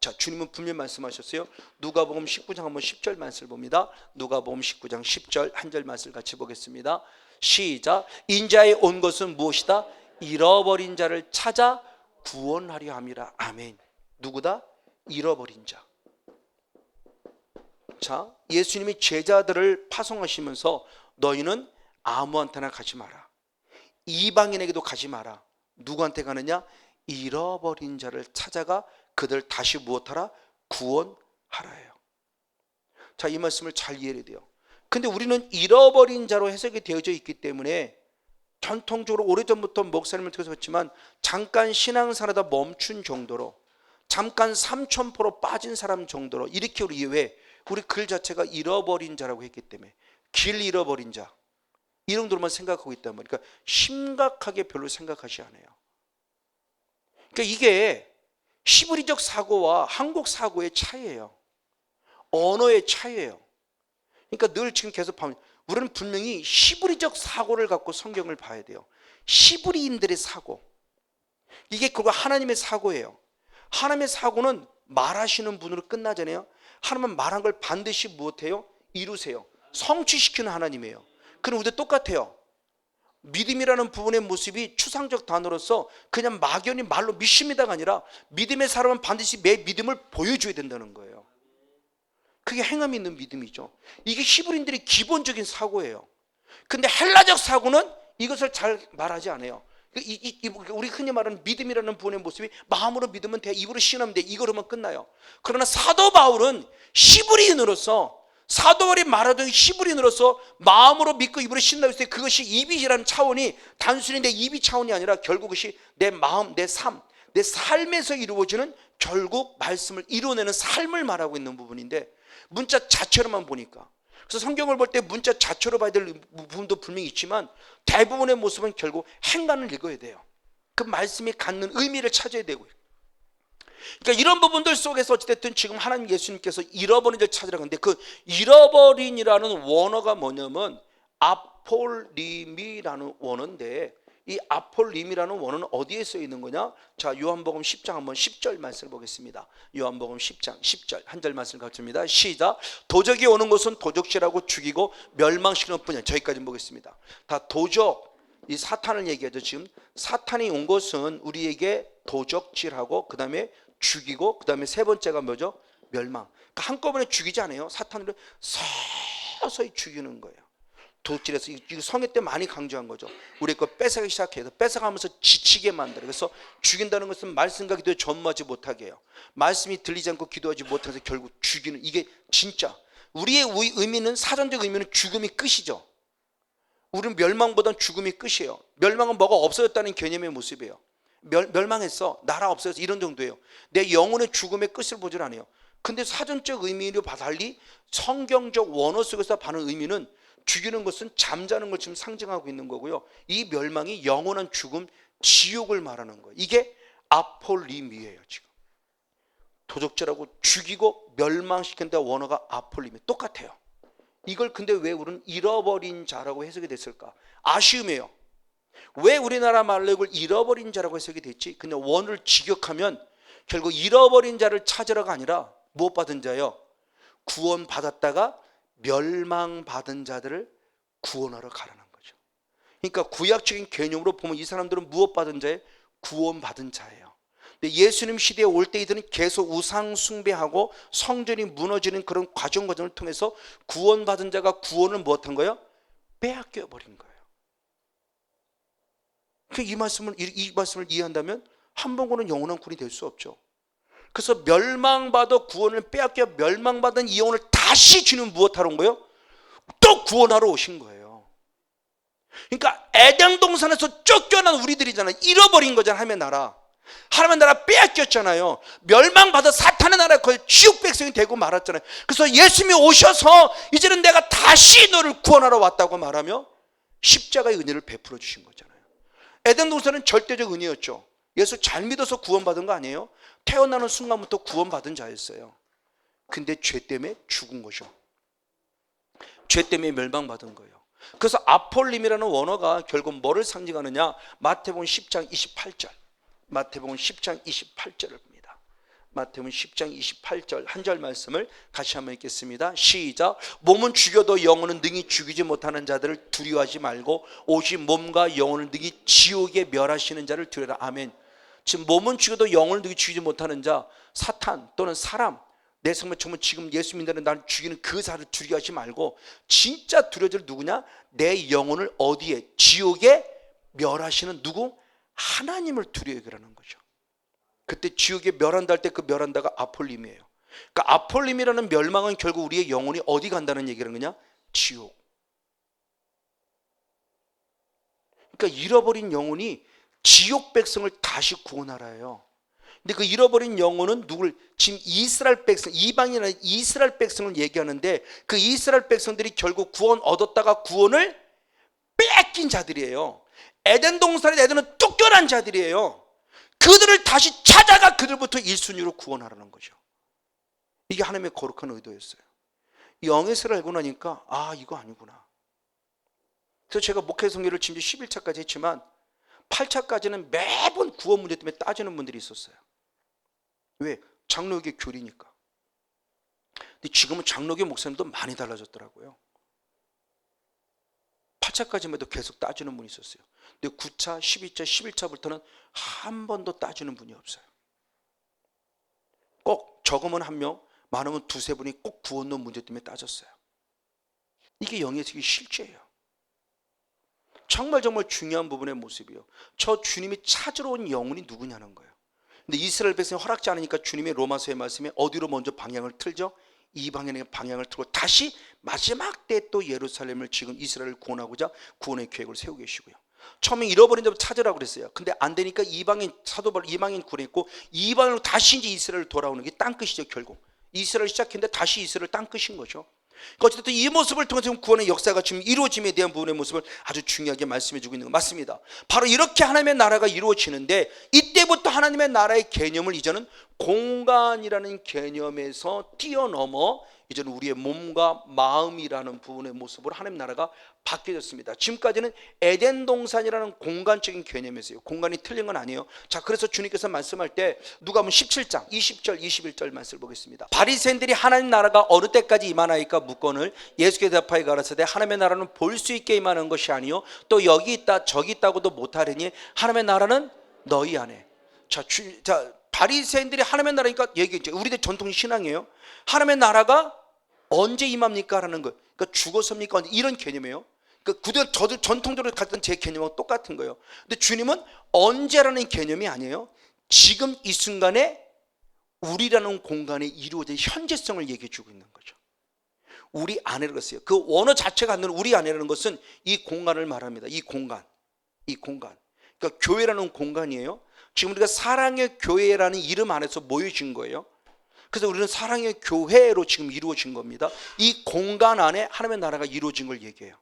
자, 주님은 분명히 말씀하셨어요. 누가복음 19장 한번 10절 말씀을 봅니다. 누가복음 19장 10절 한 절 말씀을 같이 보겠습니다. 시작. 인자에 온 것은 무엇이다? 잃어버린 자를 찾아 구원하려 함이라. 아멘. 누구다? 잃어버린 자. 자, 예수님이 제자들을 파송하시면서 너희는 아무한테나 가지 마라. 이방인에게도 가지 마라. 누구한테 가느냐? 잃어버린 자를 찾아가 그들 다시 무엇하라? 구원하라예요. 자, 이 말씀을 잘 이해해야 돼요. 근데 우리는 잃어버린 자로 해석이 되어져 있기 때문에 전통적으로 오래전부터 목사님을 통해서 했지만 잠깐 신앙생활하다 멈춘 정도로, 잠깐 삼천포로 빠진 사람 정도로, 이렇게 우리 글 자체가 잃어버린 자라고 했기 때문에 길 잃어버린 자 이 정도로만 생각하고 있단 말이에요. 그러니까 심각하게 별로 생각하지 않아요. 그러니까 이게 히브리적 사고와 한국 사고의 차이예요. 언어의 차이예요. 그러니까 늘 지금 계속 보면 우리는 분명히 히브리적 사고를 갖고 성경을 봐야 돼요. 히브리인들의 사고, 이게 그거 하나님의 사고예요. 하나님의 사고는 말하시는 분으로 끝나잖아요. 하나님은 말한 걸 반드시 무엇해요? 이루세요. 성취시키는 하나님이에요. 그럼 우리도 똑같아요. 믿음이라는 부분의 모습이 추상적 단어로서 그냥 막연히 말로 믿습니다가 아니라 믿음의 사람은 반드시 내 믿음을 보여줘야 된다는 거예요. 그게 행함이 있는 믿음이죠. 이게 히브리인들의 기본적인 사고예요. 근데 헬라적 사고는 이것을 잘 말하지 않아요. 우리 흔히 말하는 믿음이라는 부분의 모습이 마음으로 믿으면 돼, 입으로 신하면 돼, 이거로만 끝나요. 그러나 사도 바울은 히브리인으로서, 사도 바울이 말하던 히브리인으로서 마음으로 믿고 입으로 신다고 했을 때 그것이 입이라는 차원이 단순히 내 입이 차원이 아니라 결국 그것이 내 마음, 내 삶, 내 삶에서 이루어지는 결국 말씀을 이루어내는 삶을 말하고 있는 부분인데, 문자 자체로만 보니까, 그래서 성경을 볼 때 문자 자체로 봐야 될 부분도 분명히 있지만 대부분의 모습은 결국 행간을 읽어야 돼요. 그 말씀이 갖는 의미를 찾아야 되고요. 그러니까 이런 부분들 속에서 어찌됐든 지금 하나님 예수님께서 잃어버린 자를 찾으라고 하는데, 그 잃어버린이라는 원어가 뭐냐면 아폴림이라는 원어인데, 이 아폴림이라는 원어는 어디에 써 있는 거냐? 자, 요한복음 10장 한번 10절 말씀을 보겠습니다. 요한복음 10장 10절 한 절 말씀을 갖춥니다. 시작. 도적이 오는 것은 도적질하고 죽이고 멸망시키는 뿐이야. 저기까지 보겠습니다. 다 도적, 이 사탄을 얘기하죠. 지금 사탄이 온 것은 우리에게 도적질하고 그 다음에 죽이고 그 다음에 세 번째가 뭐죠? 멸망. 그러니까 한꺼번에 죽이지 않아요. 사탄을 서서히 죽이는 거예요. 도둑질해서 이거 성회 때 많이 강조한 거죠. 우리 거 뺏어가기 시작해서 뺏어가면서 지치게 만들어. 그래서 죽인다는 것은 말씀과 기도에 전무하지 못하게 해요. 말씀이 들리지 않고 기도하지 못해서 결국 죽이는, 이게 진짜 우리의 의미는, 사전적 의미는 죽음이 끝이죠. 우리는 멸망보다는 죽음이 끝이에요. 멸망은 뭐가 없어졌다는 개념의 모습이에요. 멸망했어, 나라 없어져서, 이런 정도예요. 내 영혼의 죽음의 끝을 보질 않아요. 근데 사전적 의미로 달리 성경적 원어 속에서 받는 의미는 죽이는 것은 잠자는 걸 지금 상징하고 있는 거고요. 이 멸망이 영원한 죽음, 지옥을 말하는 거예요. 이게 아폴림이에요. 지금 도적질하고 죽이고 멸망시킨다 원어가 아폴림이 똑같아요. 이걸 근데 왜 우리는 잃어버린 자라고 해석이 됐을까? 아쉬움이에요. 왜 우리나라 말로 이걸 잃어버린 자라고 해석이 됐지? 그냥 원을 직역하면 결국 잃어버린 자를 찾으러가 아니라 무엇 받은 자요? 구원 받았다가 멸망받은 자들을 구원하러 가라는 거죠. 그러니까 구약적인 개념으로 보면 이 사람들은 무엇 받은 자예요? 구원받은 자예요. 근데 예수님 시대에 올 때 이들은 계속 우상 숭배하고 성전이 무너지는 그런 과정을 통해서 구원받은 자가 구원을 무엇한 거예요? 빼앗겨 버린 거예요. 이 말씀을 이해한다면 한 번고는 영원한 구원이 될 수 없죠. 그래서 멸망받아 구원을 빼앗겨 멸망받은 이 영혼을 다시 주는 무엇하러 온 거예요? 또 구원하러 오신 거예요. 그러니까 에덴 동산에서 쫓겨난 우리들이잖아요. 잃어버린 거잖아요. 하나님의 나라. 하나님의 나라 빼앗겼잖아요. 멸망받아 사탄의 나라에 거의 지옥 백성이 되고 말았잖아요. 그래서 예수님이 오셔서 이제는 내가 다시 너를 구원하러 왔다고 말하며 십자가의 은혜를 베풀어 주신 거잖아요. 에덴 동산은 절대적 은혜였죠. 예수 잘 믿어서 구원받은 거 아니에요? 태어나는 순간부터 구원받은 자였어요. 근데 죄 때문에 죽은 거죠. 죄 때문에 멸망받은 거예요. 그래서 아폴림이라는 원어가 결국 뭐를 상징하느냐? 마태복음 10장 28절, 마태복음 10장 28절을 봅니다. 마태복음 10장 28절 한 절 말씀을 같이 한번 읽겠습니다. 시작. 몸은 죽여도 영혼은 능히 죽이지 못하는 자들을 두려워하지 말고 오직 몸과 영혼을 능히 지옥에 멸하시는 자를 두려라. 아멘. 지금 몸은 죽여도 영혼을 능히 죽이지 못하는 자, 사탄 또는 사람, 내 생명 정말 지금 예수 믿는 나를 죽이는 그 자를 두려워하지 말고 진짜 두려워질 누구냐? 내 영혼을 어디에? 지옥에 멸하시는 누구? 하나님을 두려워하라는 거죠. 그때 지옥에 멸한다 할 때 그 멸한다가 아폴림이에요. 그러니까 아폴림이라는 멸망은 결국 우리의 영혼이 어디 간다는 얘기라는 거냐? 지옥. 그러니까 잃어버린 영혼이 지옥 백성을 다시 구원하라예요. 근데 그 잃어버린 영혼은 누굴, 지금 이스라엘 백성, 이방인은 이스라엘 백성을 얘기하는데 그 이스라엘 백성들이 결국 구원 얻었다가 구원을 뺏긴 자들이에요. 에덴 동산에 에덴은 쫓겨난 자들이에요. 그들을 다시 찾아가 그들부터 1순위로 구원하라는 거죠. 이게 하나님의 거룩한 의도였어요. 영에서를 알고 나니까 이거 아니구나. 그래서 제가 목회 성경을 지금 11차까지 했지만 8차까지는 매번 구원 문제 때문에 따지는 분들이 있었어요. 왜? 장로교의 교리니까. 근데 지금은 장로교 목사님도 많이 달라졌더라고요. 8차까지만 해도 계속 따지는 분이 있었어요. 근데 9차, 12차, 11차부터는 한 번도 따지는 분이 없어요. 꼭 적으면 한 명, 많으면 두세 분이 꼭 구원론 문제 때문에 따졌어요. 이게 영의 실제예요. 정말 중요한 부분의 모습이요. 저 주님이 찾으러 온 영혼이 누구냐는 거예요. 근데 이스라엘 백성이 허락지 않으니까 주님의 로마서의 말씀에 어디로 먼저 방향을 틀죠? 이방인에게 방향을 틀고 다시 마지막 때 또 예루살렘을 지금 이스라엘을 구원하고자 구원의 계획을 세우고 계시고요. 처음에 잃어버린 데 찾으라고 그랬어요. 근데 안 되니까 이방인 사도바울 이방인 구했고 이방인으로 다시 이제 이스라엘 돌아오는 게 땅끝이죠. 결국 이스라엘 시작했는데 다시 이스라엘 땅끝인 거죠. 그러니까 어쨌든 이 모습을 통해서 구원의 역사가 지금 이루어짐에 대한 부분의 모습을 아주 중요하게 말씀해 주고 있는 거 맞습니다. 바로 이렇게 하나님의 나라가 이루어지는데 이때부터 하나님의 나라의 개념을 이제는 공간이라는 개념에서 뛰어넘어 이제는 우리의 몸과 마음이라는 부분의 모습으로 하나님 나라가 바뀌어졌습니다. 지금까지는 에덴 동산이라는 공간적인 개념이었어요. 공간이 틀린 건 아니에요. 자, 그래서 주님께서 말씀할 때 누가복음 17장 20절 21절 말씀을 보겠습니다. 바리새인들이 하나님 나라가 어느 때까지 임하나이까 묻거늘 예수께서 대답하여 가라사대 하나님의 나라는 볼 수 있게 임하는 것이 아니요 또 여기 있다 저기 있다고도 못하리니 하나님의 나라는 너희 안에. 자, 바리새인들이 하나님의 나라니까 얘기했죠. 우리들 전통 신앙이에요. 하나님의 나라가 언제 임합니까? 라는 거. 그러니까 죽어섭니까? 이런 개념이에요. 그러니까 저도 전통적으로 갔던 제 개념하고 똑같은 거예요. 근데 주님은 언제라는 개념이 아니에요. 지금 이 순간에 우리라는 공간에 이루어진 현재성을 얘기해 주고 있는 거죠. 우리 안에라고 했어요. 그 원어 자체가 안 되는 우리 안에라는 것은 이 공간을 말합니다. 이 공간. 그러니까 교회라는 공간이에요. 지금 우리가 사랑의 교회라는 이름 안에서 모여진 거예요. 그래서 우리는 사랑의 교회로 지금 이루어진 겁니다. 이 공간 안에 하나님의 나라가 이루어진 걸 얘기해요.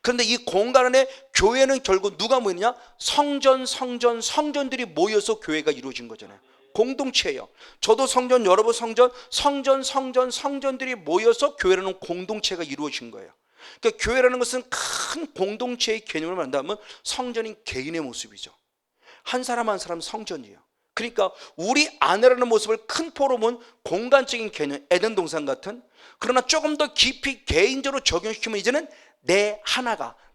그런데 이 공간 안에 교회는 결국 누가 모이느냐? 성전들이 모여서 교회가 이루어진 거잖아요. 공동체예요. 저도 성전, 여러분 성전들이 모여서 교회라는 공동체가 이루어진 거예요. 그러니까 교회라는 것은 큰 공동체의 개념을 말한다면 성전인 개인의 모습이죠. 한 사람 한 사람 성전이에요. 그러니까 우리 안에라는 모습을 큰 포럼은 공간적인 개념, 에덴 동산 같은, 그러나 조금 더 깊이 개인적으로 적용시키면 이제는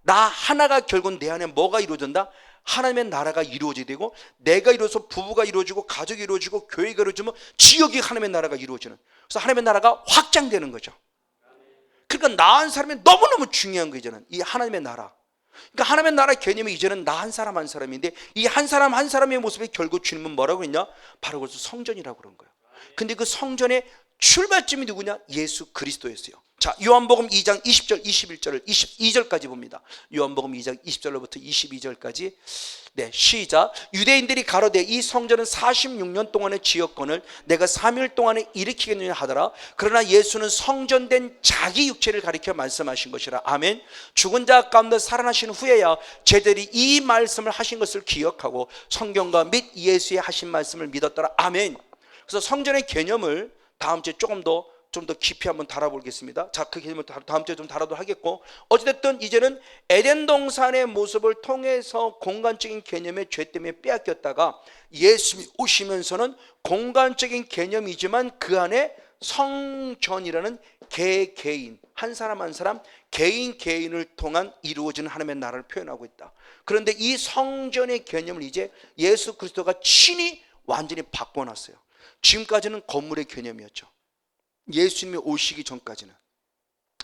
나 하나가 결국 내 안에 뭐가 이루어진다? 하나님의 나라가 이루어지게 되고, 내가 이루어서 부부가 이루어지고 가족이 이루어지고 교회가 이루어지면 지역이 하나님의 나라가 이루어지는, 그래서 하나님의 나라가 확장되는 거죠. 그러니까 나 한 사람이 너무너무 중요한 거 이제는 이 하나님의 나라. 그러니까 하나님의 나라 개념이 이제는 나 한 사람 한 사람인데, 이 한 사람 한 사람의 모습에 결국 주님은 뭐라고 했냐? 바로 그래서 성전이라고 그런 거예요. 근데 그 성전의 출발점이 누구냐? 예수 그리스도였어요. 자, 요한복음 2장 20절 21절을 22절까지 봅니다. 요한복음 2장 20절로부터 22절까지. 네, 시작. 유대인들이 가로되 이 성전은 46년 동안의 지역권을 내가 3일 동안에 일으키겠느냐 하더라. 그러나 예수는 성전된 자기 육체를 가리켜 말씀하신 것이라. 아멘. 죽은 자 가운데 살아나신 후에야 제들이 이 말씀을 하신 것을 기억하고 성경과 및 예수의 하신 말씀을 믿었더라. 아멘. 그래서 성전의 개념을 다음 주에 좀 더 깊이 한번 다뤄보겠습니다. 자, 그 개념을 다음 주에 좀 다루도록 하겠고, 어찌됐든 이제는 에덴 동산의 모습을 통해서 공간적인 개념의 죄 때문에 빼앗겼다가 예수님이 오시면서는 공간적인 개념이지만 그 안에 성전이라는 개인 한 사람 한 사람 개인을 통한 이루어지는 하나님의 나라를 표현하고 있다. 그런데 이 성전의 개념을 이제 예수 그리스도가 친히 완전히 바꿔놨어요. 지금까지는 건물의 개념이었죠. 예수님이 오시기 전까지는.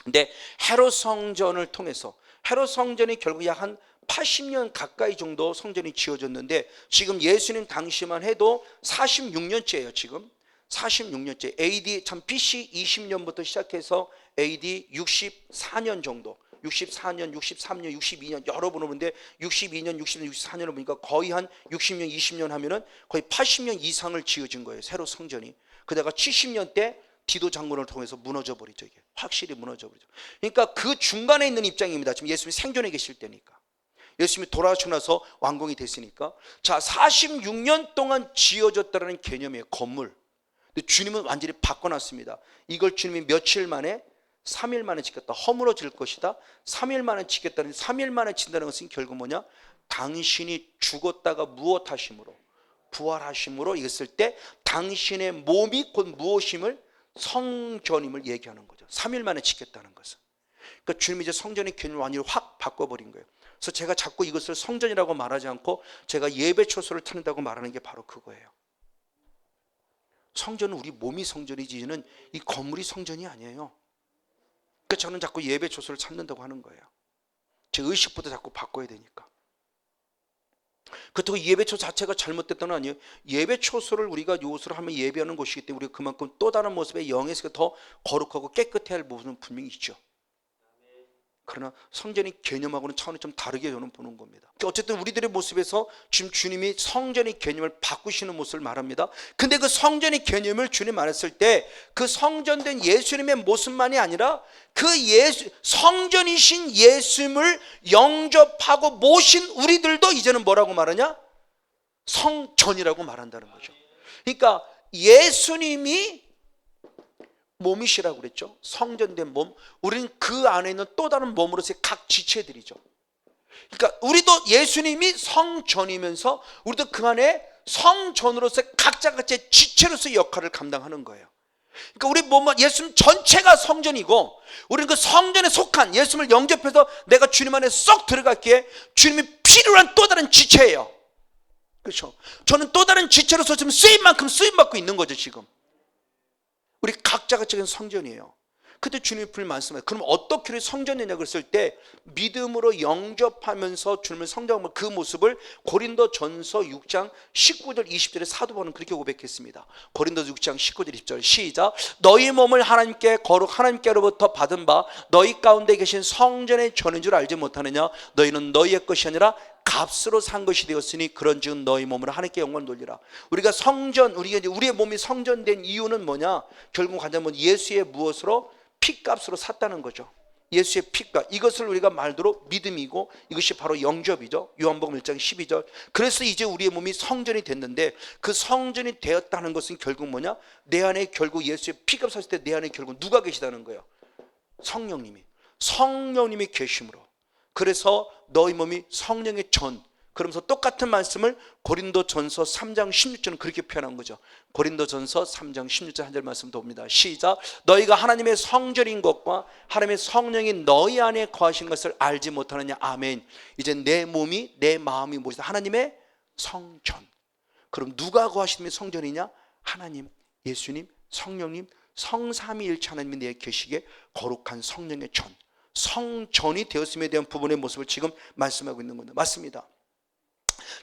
근데 헤롯 성전을 통해서, 헤롯 성전이 결국 약 한 80년 가까이 정도 성전이 지어졌는데, 지금 예수님 당시만 해도 46년째예요. 지금 46년째. AD 참 BC 20년부터 시작해서 AD 64년 정도, 64년, 63년, 62년 여러 번 오는데 62년, 60년, 64년을 보니까 거의 한 60년, 20년 하면은 거의 80년 이상을 지어진 거예요. 새로 성전이. 그다가 70년 때 디도 장군을 통해서 무너져 버리죠. 이게 확실히 무너져 버리죠. 그러니까 그 중간에 있는 입장입니다. 지금 예수님이 생존해 계실 때니까. 예수님이 돌아가시고 나서 완공이 됐으니까. 자, 46년 동안 지어졌다는 개념이에요. 건물. 근데 주님은 완전히 바꿔놨습니다. 이걸 주님이 며칠 만에 3일 만에 짓겠다. 허물어질 것이다. 3일 만에 짓겠다는 3일 만에 짓는다는 것은 결국 뭐냐? 당신이 죽었다가 무엇하심으로 부활하심으로 이랬을 때 당신의 몸이 곧 무엇임을 성전임을 얘기하는 거죠. 3일 만에 짓겠다는 것은. 그러니까 주님이 이제 성전의 개념을 완전히 확 바꿔버린 거예요. 그래서 제가 자꾸 이것을 성전이라고 말하지 않고 제가 예배 초소를 찾는다고 말하는 게 바로 그거예요. 성전은 우리 몸이 성전이지는 이 건물이 성전이 아니에요. 그러니까 저는 자꾸 예배 초소를 찾는다고 하는 거예요. 제 의식부터 자꾸 바꿔야 되니까. 그렇다고 예배 초소 자체가 잘못됐다는 건 아니에요. 예배 초소를 우리가 요소를 하면 예배하는 곳이기 때문에 우리가 그만큼 또 다른 모습의 영에서 더 거룩하고 깨끗해야 할 부분은 분명히 있죠. 그러나 성전의 개념하고는 차원이 좀 다르게 저는 보는 겁니다. 어쨌든 우리들의 모습에서 지금 주님이 성전의 개념을 바꾸시는 모습을 말합니다. 근데 그 성전의 개념을 주님 말했을 때 그 성전된 예수님의 모습만이 아니라 그 성전이신 예수님을 영접하고 모신 우리들도 이제는 뭐라고 말하냐? 성전이라고 말한다는 거죠. 그러니까 예수님이 몸이시라고 그랬죠. 성전된 몸. 우리는 그 안에 있는 또 다른 몸으로서의 각 지체들이죠. 그러니까 우리도 예수님이 성전이면서 우리도 그 안에 성전으로서의 각자 각자의 지체로서의 역할을 감당하는 거예요. 그러니까 우리 몸은 예수님 전체가 성전이고 우리는 그 성전에 속한 예수님을 영접해서 내가 주님 안에 쏙 들어갈기에 주님이 필요한 또 다른 지체예요. 그렇죠. 저는 또 다른 지체로서 지금 쓰임만큼 쓰임받고 있는 거죠. 지금 우리 각자가 지금 성전이에요. 그때 주님이 분명히 말씀해요. 그럼 어떻게 성전이냐고 했을 때 믿음으로 영접하면서 주님을 성장하면 그 모습을 고린도전서 6장 19절 20절에 사도 바울은 그렇게 고백했습니다. 고린도서 6장 19절 20절 시작. 너희 몸을 하나님께 거룩 하나님께로부터 받은 바 너희 가운데 계신 성전의 전인 줄 알지 못하느냐. 너희는 너희의 것이 아니라 값으로 산 것이 되었으니 그런즉 너희 몸으로 하나님께 영광을 돌리라. 우리가 성전, 우리의 몸이 성전된 이유는 뭐냐? 결국 가자면 예수의 무엇으로? 피값으로 샀다는 거죠. 예수의 피값. 이것을 우리가 말대로 믿음이고 이것이 바로 영접이죠. 요한복음 1장 12절. 그래서 이제 우리의 몸이 성전이 됐는데 그 성전이 되었다는 것은 결국 뭐냐? 내 안에 결국 예수의 피값 샀을 때 내 안에 결국 누가 계시다는 거예요? 성령님이 계심으로. 그래서 너희 몸이 성령의 전. 그러면서 똑같은 말씀을 고린도전서 3장 16절은 그렇게 표현한 거죠. 고린도전서 3장 16절 한 절 말씀 더 봅니다. 시작. 너희가 하나님의 성전인 것과 하나님의 성령이 너희 안에 거하신 것을 알지 못하느냐. 아멘. 이제 내 몸이 내 마음이 무엇이다? 하나님의 성전. 그럼 누가 거하시는 성전이냐? 하나님, 예수님, 성령님, 성삼위일체 하나님이 내에 계시게 거룩한 성령의 전. 성전이 되었음에 대한 부분의 모습을 지금 말씀하고 있는 겁니다. 맞습니다.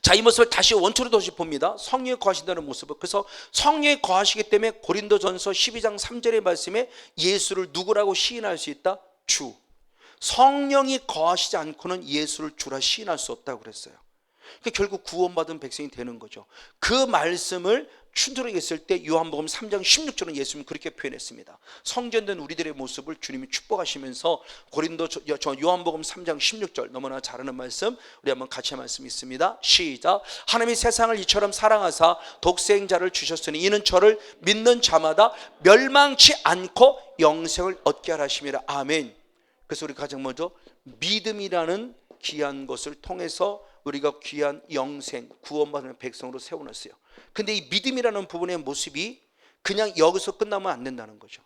자, 이 모습을 다시 원초로 다시 봅니다. 성령이 거하신다는 모습을. 그래서 성령이 거하시기 때문에 고린도전서 12장 3절의 말씀에 예수를 누구라고 시인할 수 있다? 주. 성령이 거하시지 않고는 예수를 주라 시인할 수 없다고 그랬어요. 그러니까 결국 구원받은 백성이 되는 거죠. 그 말씀을 춘추로 했을 때 요한복음 3장 16절은 예수님은 그렇게 표현했습니다. 성전된 우리들의 모습을 주님이 축복하시면서 요한복음 3장 16절 너무나 잘 아는 말씀 우리 한번 같이 말씀 있습니다. 시작. 하나님이 세상을 이처럼 사랑하사 독생자를 주셨으니 이는 저를 믿는 자마다 멸망치 않고 영생을 얻게 하라 하심이라. 아멘. 그래서 우리 가장 먼저 믿음이라는 귀한 것을 통해서 우리가 귀한 영생 구원받는 백성으로 세워놨어요. 근데 이 믿음이라는 부분의 모습이 그냥 여기서 끝나면 안 된다는 거죠.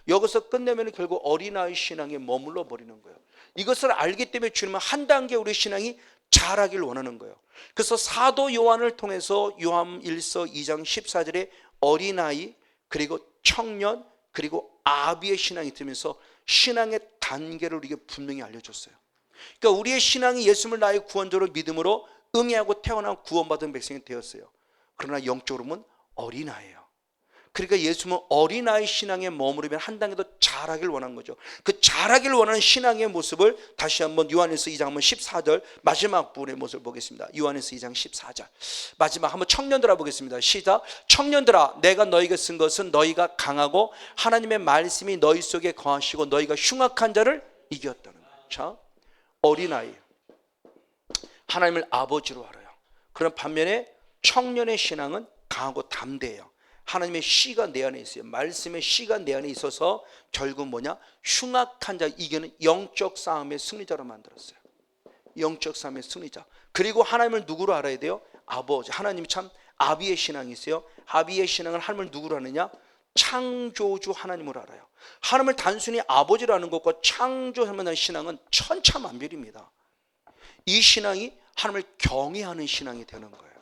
여기서 끝내면 결국 어린아이 신앙에 머물러 버리는 거예요. 이것을 알기 때문에 주님은 한 단계 우리 신앙이 자라길 원하는 거예요. 그래서 사도 요한을 통해서 요한 1서 2장 14절에 어린아이 그리고 청년 그리고 아비의 신앙이 들면서 신앙의 단계를 우리에게 분명히 알려줬어요. 그러니까 우리의 신앙이 예수님을 나의 구원자로 믿음으로 응애하고 태어난 구원받은 백성이 되었어요. 그러나 영적으로는 어린아이예요. 그러니까 예수님은 어린아이 신앙에 머무르면 한 단계 더 자라길 원한 거죠. 그 자라길 원하는 신앙의 모습을 다시 한번 요한일서 2장 14절 마지막 부분의 모습을 보겠습니다. 요한일서 2장 14절 마지막 한번 청년들아 보겠습니다. 시작. 청년들아 내가 너희에게 쓴 것은 너희가 강하고 하나님의 말씀이 너희 속에 거하시고 너희가 흉악한 자를 이겼다는 거예요. 자, 어린아이 하나님을 아버지로 알아요. 그런 반면에 청년의 신앙은 강하고 담대해요. 하나님의 씨가 내 안에 있어요. 말씀의 씨가 내 안에 있어서 결국 뭐냐? 흉악한 자 이기는 영적 싸움의 승리자로 만들었어요. 영적 싸움의 승리자. 그리고 하나님을 누구로 알아야 돼요? 아버지. 하나님이 참 아비의 신앙이 있어요. 아비의 신앙을 하나님을 누구로 아느냐? 창조주 하나님으로 알아요. 하나님을 단순히 아버지로 아는 것과 창조하는 신앙은 천차만별입니다. 이 신앙이 하나님을 경외하는 신앙이 되는 거예요.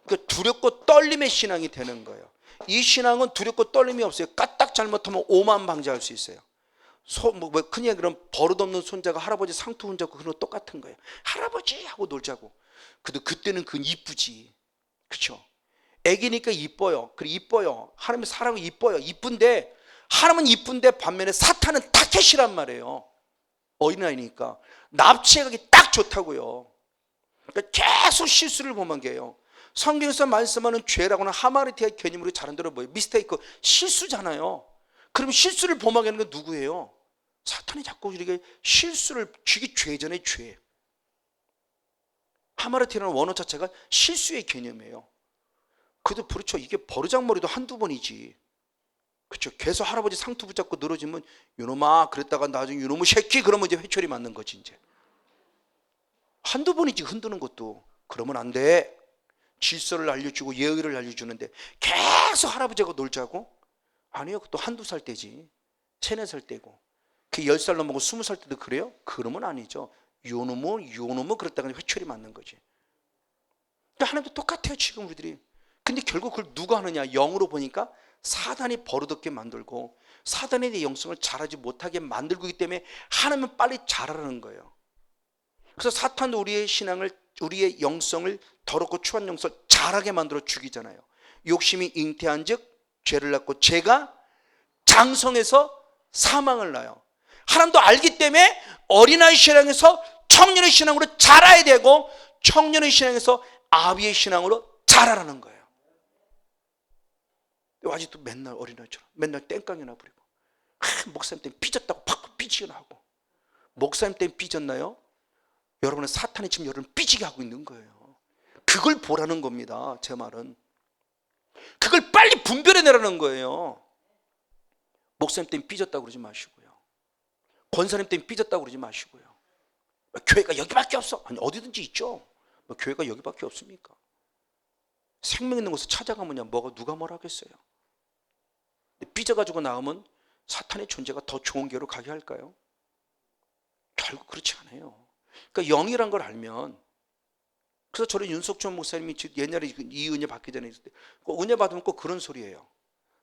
그 두렵고 떨림의 신앙이 되는 거예요. 이 신앙은 두렵고 떨림이 없어요. 까딱 잘못하면 오만방자할 수 있어요. 그냥 그런 버릇없는 손자가 할아버지 상투 혼자고 그런 거 똑같은 거예요. 할아버지 하고 놀자고. 그때는 그건 이쁘지. 그렇죠? 애기니까 이뻐요. 그래 이뻐요. 하나님의 사랑은 이뻐요. 이쁜데 하나님은 이쁜데 반면에 사탄은 타켓이란 말이에요. 어린아이니까 납치해가기 딱 좋다고요. 그러니까 계속 실수를 범하게요. 성경에서 말씀하는 죄라고는 하마르티아의 개념으로 잘한 대로 뭐예요? 미스테이크, 실수잖아요. 그럼 실수를 범하게 하는 건 누구예요? 사탄이 자꾸 우리에게 실수를, 이게 죄전의 죄. 하마르티라는 원어 자체가 실수의 개념이에요. 그래도 그렇죠. 이게 버르장머리도 한두 번이지. 그렇죠. 계속 할아버지 상투 붙잡고 늘어지면 요놈아 그랬다가 나중에 요놈의 새끼 그러면 이제 회초리 맞는 거지 이제. 한두 번이지 흔드는 것도. 그러면 안 돼. 질서를 알려주고 예의를 알려주는데 계속 할아버지하고 놀자고? 아니요. 또 한두 살 때지. 3, 4살 때고. 그 10살 넘고 20살 때도 그래요? 그러면 아니죠. 요놈은 그랬다가 회초리 맞는 거지. 그러니까 하나님도 똑같아요 지금 우리들이. 근데 결국 그걸 누가 하느냐? 영으로 보니까 사단이 버릇없게 만들고 사단에 대해 영성을 자라지 못하게 만들고 있기 때문에 하나님은 빨리 자라라는 거예요. 그래서 사탄도 우리의 신앙을, 우리의 영성을 더럽고 추한 영성을 자라게 만들어 죽이잖아요. 욕심이 잉태한 즉 죄를 낳고 죄가 장성해서 사망을 낳아요. 하나님도 알기 때문에 어린아이 신앙에서 청년의 신앙으로 자라야 되고 청년의 신앙에서 아비의 신앙으로 자라라는 거예요. 아직도 맨날 어린아이처럼 맨날 땡깡이나 부리고 목사님 때문에 삐졌다고 팍팍 삐지거나 하고. 목사님 때문에 삐졌나요? 여러분은 사탄이 지금 여러분을 삐지게 하고 있는 거예요. 그걸 보라는 겁니다. 제 말은 그걸 빨리 분별해내라는 거예요. 목사님 때문에 삐졌다고 그러지 마시고요. 권사님 때문에 삐졌다고 그러지 마시고요. 교회가 여기밖에 없어. 아니 어디든지 있죠. 교회가 여기밖에 없습니까? 생명 있는 곳에 찾아가면 누가 뭐라 하겠어요. 삐져가지고 나오면 사탄의 존재가 더 좋은 교회로 가게 할까요? 결국 그렇지 않아요. 그러니까 영이란 걸 알면. 그래서 저는 윤석천 목사님이 옛날에 이 은혜 받기 전에 있을 때 은혜 받으면 꼭 그런 소리예요.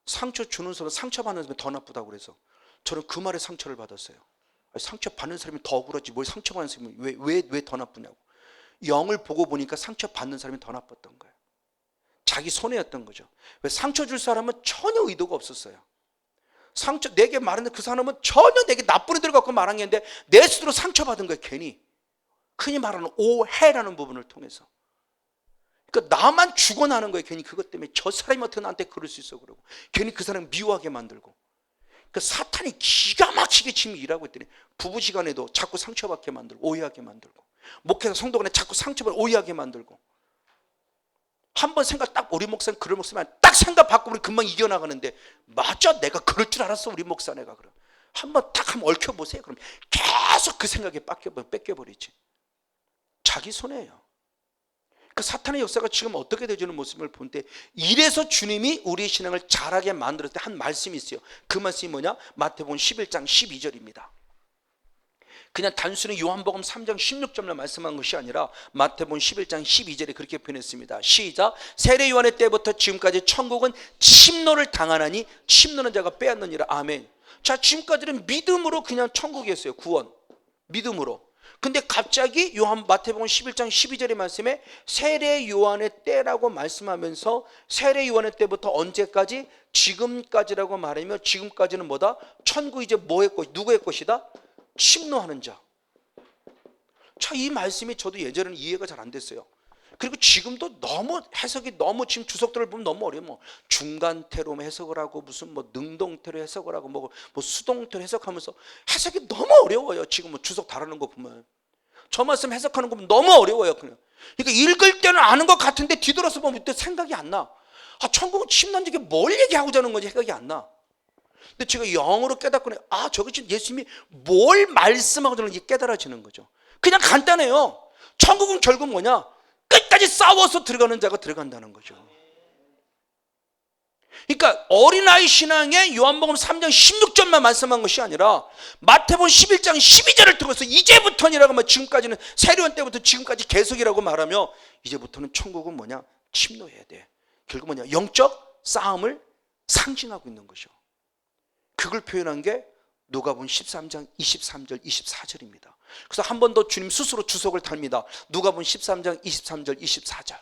상처 주는 사람 상처받는 사람이 더 나쁘다고 그래서 저는 그 말에 상처를 받았어요. 상처받는 사람이 더 억울하지 뭘 상처받는 사람이 왜 더 나쁘냐고. 영을 보고 보니까 상처받는 사람이 더 나빴던 거예요. 자기 손해였던 거죠. 왜 상처 줄 사람은 전혀 의도가 없었어요. 상처 내게 말하는데 그 사람은 전혀 내게 나쁜 의도를 갖고 말한 게 있는데 내 스스로 상처받은 거예요. 괜히. 흔히 말하는 오해라는 부분을 통해서. 그러니까 나만 죽어나는 거예요. 괜히 그것 때문에 저 사람이 어떻게 나한테 그럴 수 있어 그러고 괜히 그 사람 미워하게 만들고. 그러니까 사탄이 기가 막히게 지금 일하고 있더니 부부시간에도 자꾸 상처받게 만들고 오해하게 만들고 목회자 성도 간에 자꾸 상처받고 오해하게 만들고. 한번 생각 딱 우리 목사는 그럴 목사면 딱 생각 바꾸면 금방 이겨나가는데 맞아 내가 그럴 줄 알았어 우리 목사 내가 그럼 한번 얽혀보세요. 그럼 계속 그 생각에 뺏겨버리지. 자기 손해예요. 그 사탄의 역사가 지금 어떻게 되어지는 모습을 보는데 이래서 주님이 우리의 신앙을 자라게 만들었을 때 한 말씀이 있어요. 그 말씀이 뭐냐? 마태복음 11장 12절입니다. 그냥 단순히 요한복음 3장 16절만 말씀한 것이 아니라 마태복음 11장 12절에 그렇게 표현했습니다. 시작. 세례 요한의 때부터 지금까지 천국은 침노를 당하나니 침노는 자가 빼앗느니라. 아멘. 자, 지금까지는 믿음으로 그냥 천국이었어요. 구원. 믿음으로. 근데 갑자기 마태복음 11장 12절의 말씀에 세례 요한의 때라고 말씀하면서 세례 요한의 때부터 언제까지? 지금까지라고 말하며 지금까지는 뭐다? 천국 이제 뭐의 것, 누구의 것이다? 침노하는 자. 자, 이 말씀이 저도 예전에는 이해가 잘 안 됐어요. 그리고 지금도 너무 해석이 너무 지금 주석들을 보면 너무 어려워. 뭐 중간태로 해석을 하고 무슨 뭐 능동태로 해석을 하고 뭐 수동태로 해석하면서 해석이 너무 어려워요. 지금 뭐 주석 다루는 거 보면 저 말씀 해석하는 거 보면 너무 어려워요. 그러니까 읽을 때는 아는 것 같은데 뒤돌아서 보면 또 생각이 안 나. 아, 천국은 침노한 적에 뭘 얘기하고자 하는 건지 생각이 안 나. 근데 제가 영어로 깨닫고 저거 지금 예수님이 뭘 말씀하고자 하는지 깨달아지는 거죠. 그냥 간단해요. 천국은 결국 뭐냐? 끝까지 싸워서 들어가는 자가 들어간다는 거죠. 그러니까 어린아이 신앙의 요한복음 3장 16절만 말씀한 것이 아니라 마태복음 11장 12절을 통해서 이제부터니라고 하면 지금까지는 세례요한 때부터 지금까지 계속이라고 말하며 이제부터는 천국은 뭐냐? 침노해야 돼. 결국 뭐냐? 영적 싸움을 상징하고 있는 거죠. 그걸 표현한 게 누가복음 13장 23절 24절입니다. 그래서 한 번 더 주님 스스로 주석을 답니다. 누가복음 13장 23절 24절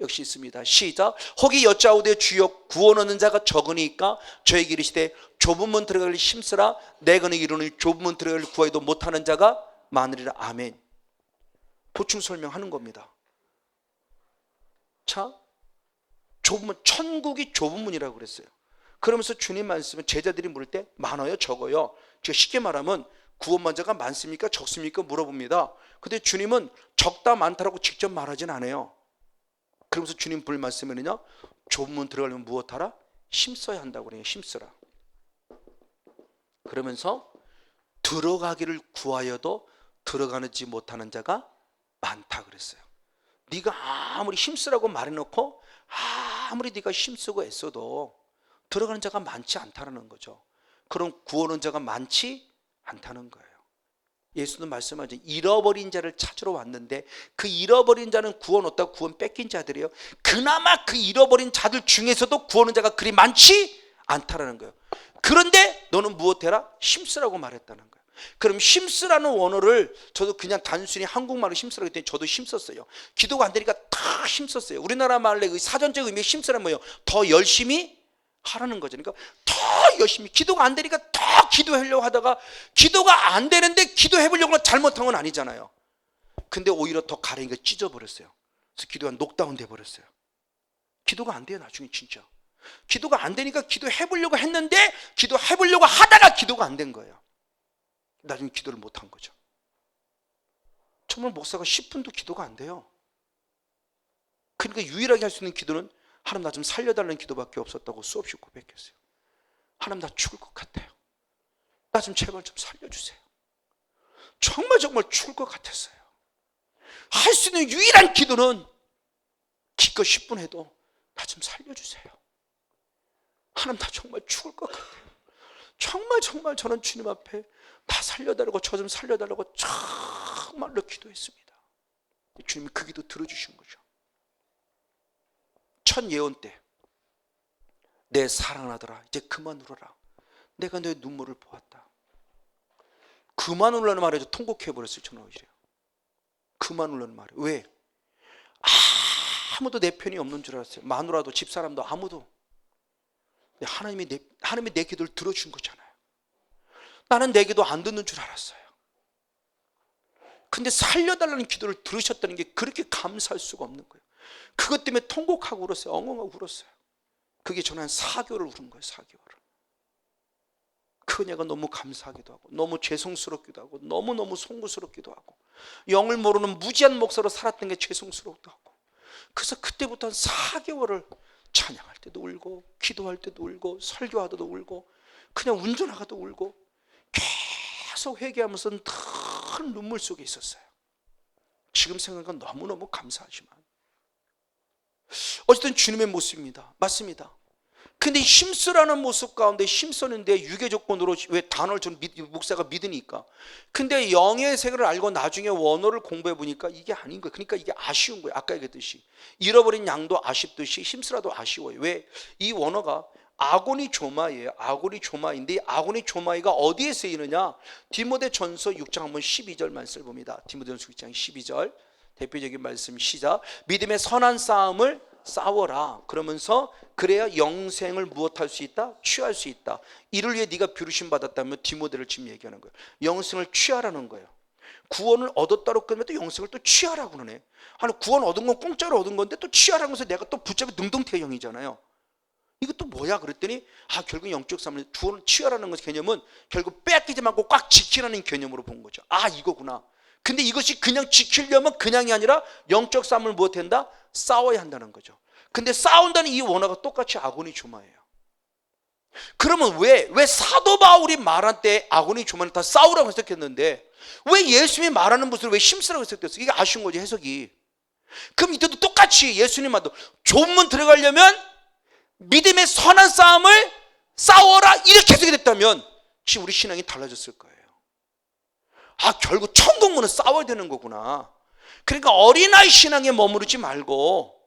역시 있습니다. 시작. 혹이 여짜오되 주여 구원 얻는 자가 적으니까 저에게 이르시되 좁은 문 들어가길 힘쓰라. 내가 너에게 이르노니 좁은 문 들어가길 구하여도 못하는 자가 많으리라. 아멘. 보충 설명하는 겁니다. 자, 좁은 문, 천국이 좁은 문이라고 그랬어요. 그러면서 주님 말씀은 제자들이 물을 때 많아요, 적어요? 제가 쉽게 말하면 구원받은 자가 많습니까, 적습니까 물어봅니다. 근데 주님은 적다 많다라고 직접 말하진 않아요. 그러면서 주님 볼 말씀은요, 좁은 문 들어가려면 무엇하라? 힘써야 한다고 그래요. 힘쓰라. 그러면서 들어가기를 구하여도 들어가지 못하는 자가 많다 그랬어요. 네가 아무리 힘쓰라고 말해놓고 아무리 네가 힘쓰고 애써도 들어가는 자가 많지 않다는 거죠. 그럼 구원한 자가 많지 않다는 거예요. 예수는 말씀하죠. 잃어버린 자를 찾으러 왔는데 그 잃어버린 자는 구원 얻다 구원 뺏긴 자들이에요. 그나마 그 잃어버린 자들 중에서도 구원한 자가 그리 많지 않다는 거예요. 그런데 너는 무엇해라? 힘쓰라고 말했다는 거예요. 그럼 힘쓰라는 원어를 저도 그냥 단순히 한국말로 힘쓰라고 했더니 저도 힘썼어요. 기도가 안 되니까 다 힘썼어요. 우리나라 말로 사전적 의미의 힘쓰라는 뭐예요? 더 열심히 하라는 거죠. 그러니까 더 열심히, 기도가 안 되니까 더 기도하려고 하다가 기도가 안 되는데 기도해보려고 잘못한 건 아니잖아요. 근데 오히려 더 가랭이가 찢어버렸어요. 그래서 기도가 녹다운 돼버렸어요. 기도가 안 돼요. 나중에 진짜 기도가 안 되니까 기도해보려고 했는데 기도해보려고 하다가 기도가 안 된 거예요. 나중에 기도를 못한 거죠. 정말 목사가 10분도 기도가 안 돼요. 그러니까 유일하게 할 수 있는 기도는 하나님 나 좀 살려달라는 기도밖에 없었다고 수없이 고백했어요. 하나님 나 죽을 것 같아요. 나 좀 제발 좀 살려주세요. 정말 죽을 것 같았어요. 할 수 있는 유일한 기도는 기껏 10분 해도 나 좀 살려주세요. 하나님 나 정말 죽을 것 같아요. 정말 저는 주님 앞에 나 살려달라고, 저 좀 살려달라고 정말로 기도했습니다. 주님이 그 기도 들어주신 거죠. 첫 예언 때 내 사랑하더라 이제 그만 울어라. 내가 너의 눈물을 보았다. 그만 울라는 말에 통곡해버렸어요. 저는 오히려 그만 울라는 말에. 왜? 아무도 내 편이 없는 줄 알았어요. 마누라도 집사람도 아무도. 하나님이 내 기도를 들어준 거잖아요. 나는 내 기도 안 듣는 줄 알았어요. 근데 살려달라는 기도를 들으셨다는 게 그렇게 감사할 수가 없는 거예요. 그것 때문에 통곡하고 울었어요. 엉엉하고 울었어요. 그게 저는 한 4개월을 울은 거예요. 4개월을. 그녀가 너무 감사하기도 하고 너무 죄송스럽기도 하고 너무너무 송구스럽기도 하고 영을 모르는 무지한 목사로 살았던 게 죄송스럽기도 하고. 그래서 그때부터 한 4개월을 찬양할 때도 울고 기도할 때도 울고 설교하다도 울고 그냥 운전하다도 울고 계속 회개하면서 늘 눈물 속에 있었어요. 지금 생각하면 너무너무 감사하지만 어쨌든 주님의 모습입니다. 맞습니다. 근데 힘쓰라는 모습 가운데 힘쓰는데 유괴 조건으로 왜 단어를 좀 목사가 믿으니까. 근데 영의 세계를 알고 나중에 원어를 공부해 보니까 이게 아닌 거예요. 그러니까 이게 아쉬운 거예요. 아까 얘기했듯이 잃어버린 양도 아쉽듯이 힘쓰라도 아쉬워요. 왜? 이 원어가 아고니조마이에요. 아고니조마인데 이 아고니조마이가 어디에 쓰이느냐? 디모데전서 6장 한번 12절 말씀을 봅니다. 디모데전서 6장 12절 대표적인 말씀 시작. 믿음의 선한 싸움을 싸워라. 그러면서 그래야 영생을 무엇할 수 있다? 취할 수 있다. 이를 위해 네가 부르심 받았다면 디모데를 지금 얘기하는 거예요. 영생을 취하라는 거예요. 구원을 얻었다로 끝내면 또 영생을 또 취하라고 그러네. 아니 구원 얻은 건 공짜로 얻은 건데 또 취하라고 해서 내가 또 붙잡아 능동태형이잖아요. 이것도 뭐야 그랬더니 결국 영적 삶을 구원을 취하라는 것 개념은 결국 뺏기지 말고 꽉 지키라는 개념으로 본 거죠. 이거구나. 근데 이것이 그냥 지키려면 그냥이 아니라 영적 싸움을 무엇 한다? 싸워야 한다는 거죠. 근데 싸운다는 이 원어가 똑같이 아고니조마예요. 그러면 왜 사도 바울이 말할 때 아고니조마는 다 싸우라고 해석했는데 왜 예수님이 말하는 것을 왜 힘쓰라고 해석됐어? 이게 아쉬운 거지 해석이. 그럼 이때도 똑같이 예수님 말도 좁은 문 들어가려면 믿음의 선한 싸움을 싸워라 이렇게 해석이 됐다면 지금 우리 신앙이 달라졌을 거예요. 결국 천국문은 싸워야 되는 거구나. 그러니까 어린아이 신앙에 머무르지 말고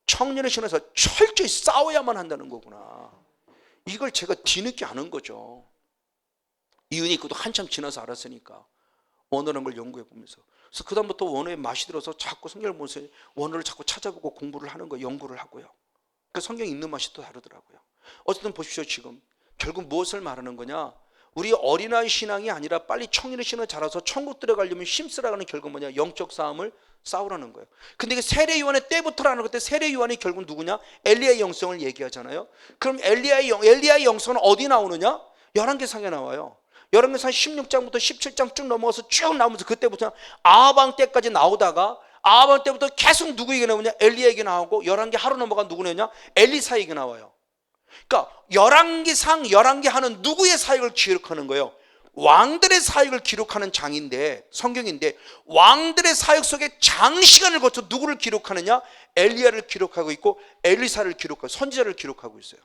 청년의 신앙에서 철저히 싸워야만 한다는 거구나. 이걸 제가 뒤늦게 아는 거죠. 이은이 그것도 한참 지나서 알았으니까 원어라는 걸 연구해 보면서. 그래서 그 다음부터 원어에 맛이 들어서 자꾸 성경을 보면서 원어를 자꾸 찾아보고 공부를 하는 거예요. 연구를 하고요. 그 성경 읽는 맛이 또 다르더라고요. 어쨌든 보십시오. 지금 결국 무엇을 말하는 거냐? 우리 어린아이 신앙이 아니라 빨리 청년의 신앙을 자라서 천국 들어가려면 힘쓰라는 결국 뭐냐? 영적 싸움을 싸우라는 거예요. 근데 이게 세례 요한의 때부터라는 것 때 세례 요한이 결국 누구냐? 엘리야의 영성을 얘기하잖아요. 그럼 엘리야의 영성은 어디 나오느냐? 열왕기상에 나와요. 열왕기상 16장부터 17장 쭉 넘어가서 쭉 나오면서 그때부터 아하방 때까지 나오다가 아하방 때부터 계속 누구 얘기 나오냐? 엘리야 얘기 나오고 열왕기 하루 넘어가 누구 나오냐? 엘리사 얘기 나와요. 그러니까 열왕기상 열왕기하는 누구의 사역을 기록하는 거예요? 왕들의 사역을 기록하는 장인데 성경인데 왕들의 사역 속에 장시간을 거쳐 누구를 기록하느냐? 엘리야를 기록하고 있고 엘리사를 기록하고 선지자를 기록하고 있어요.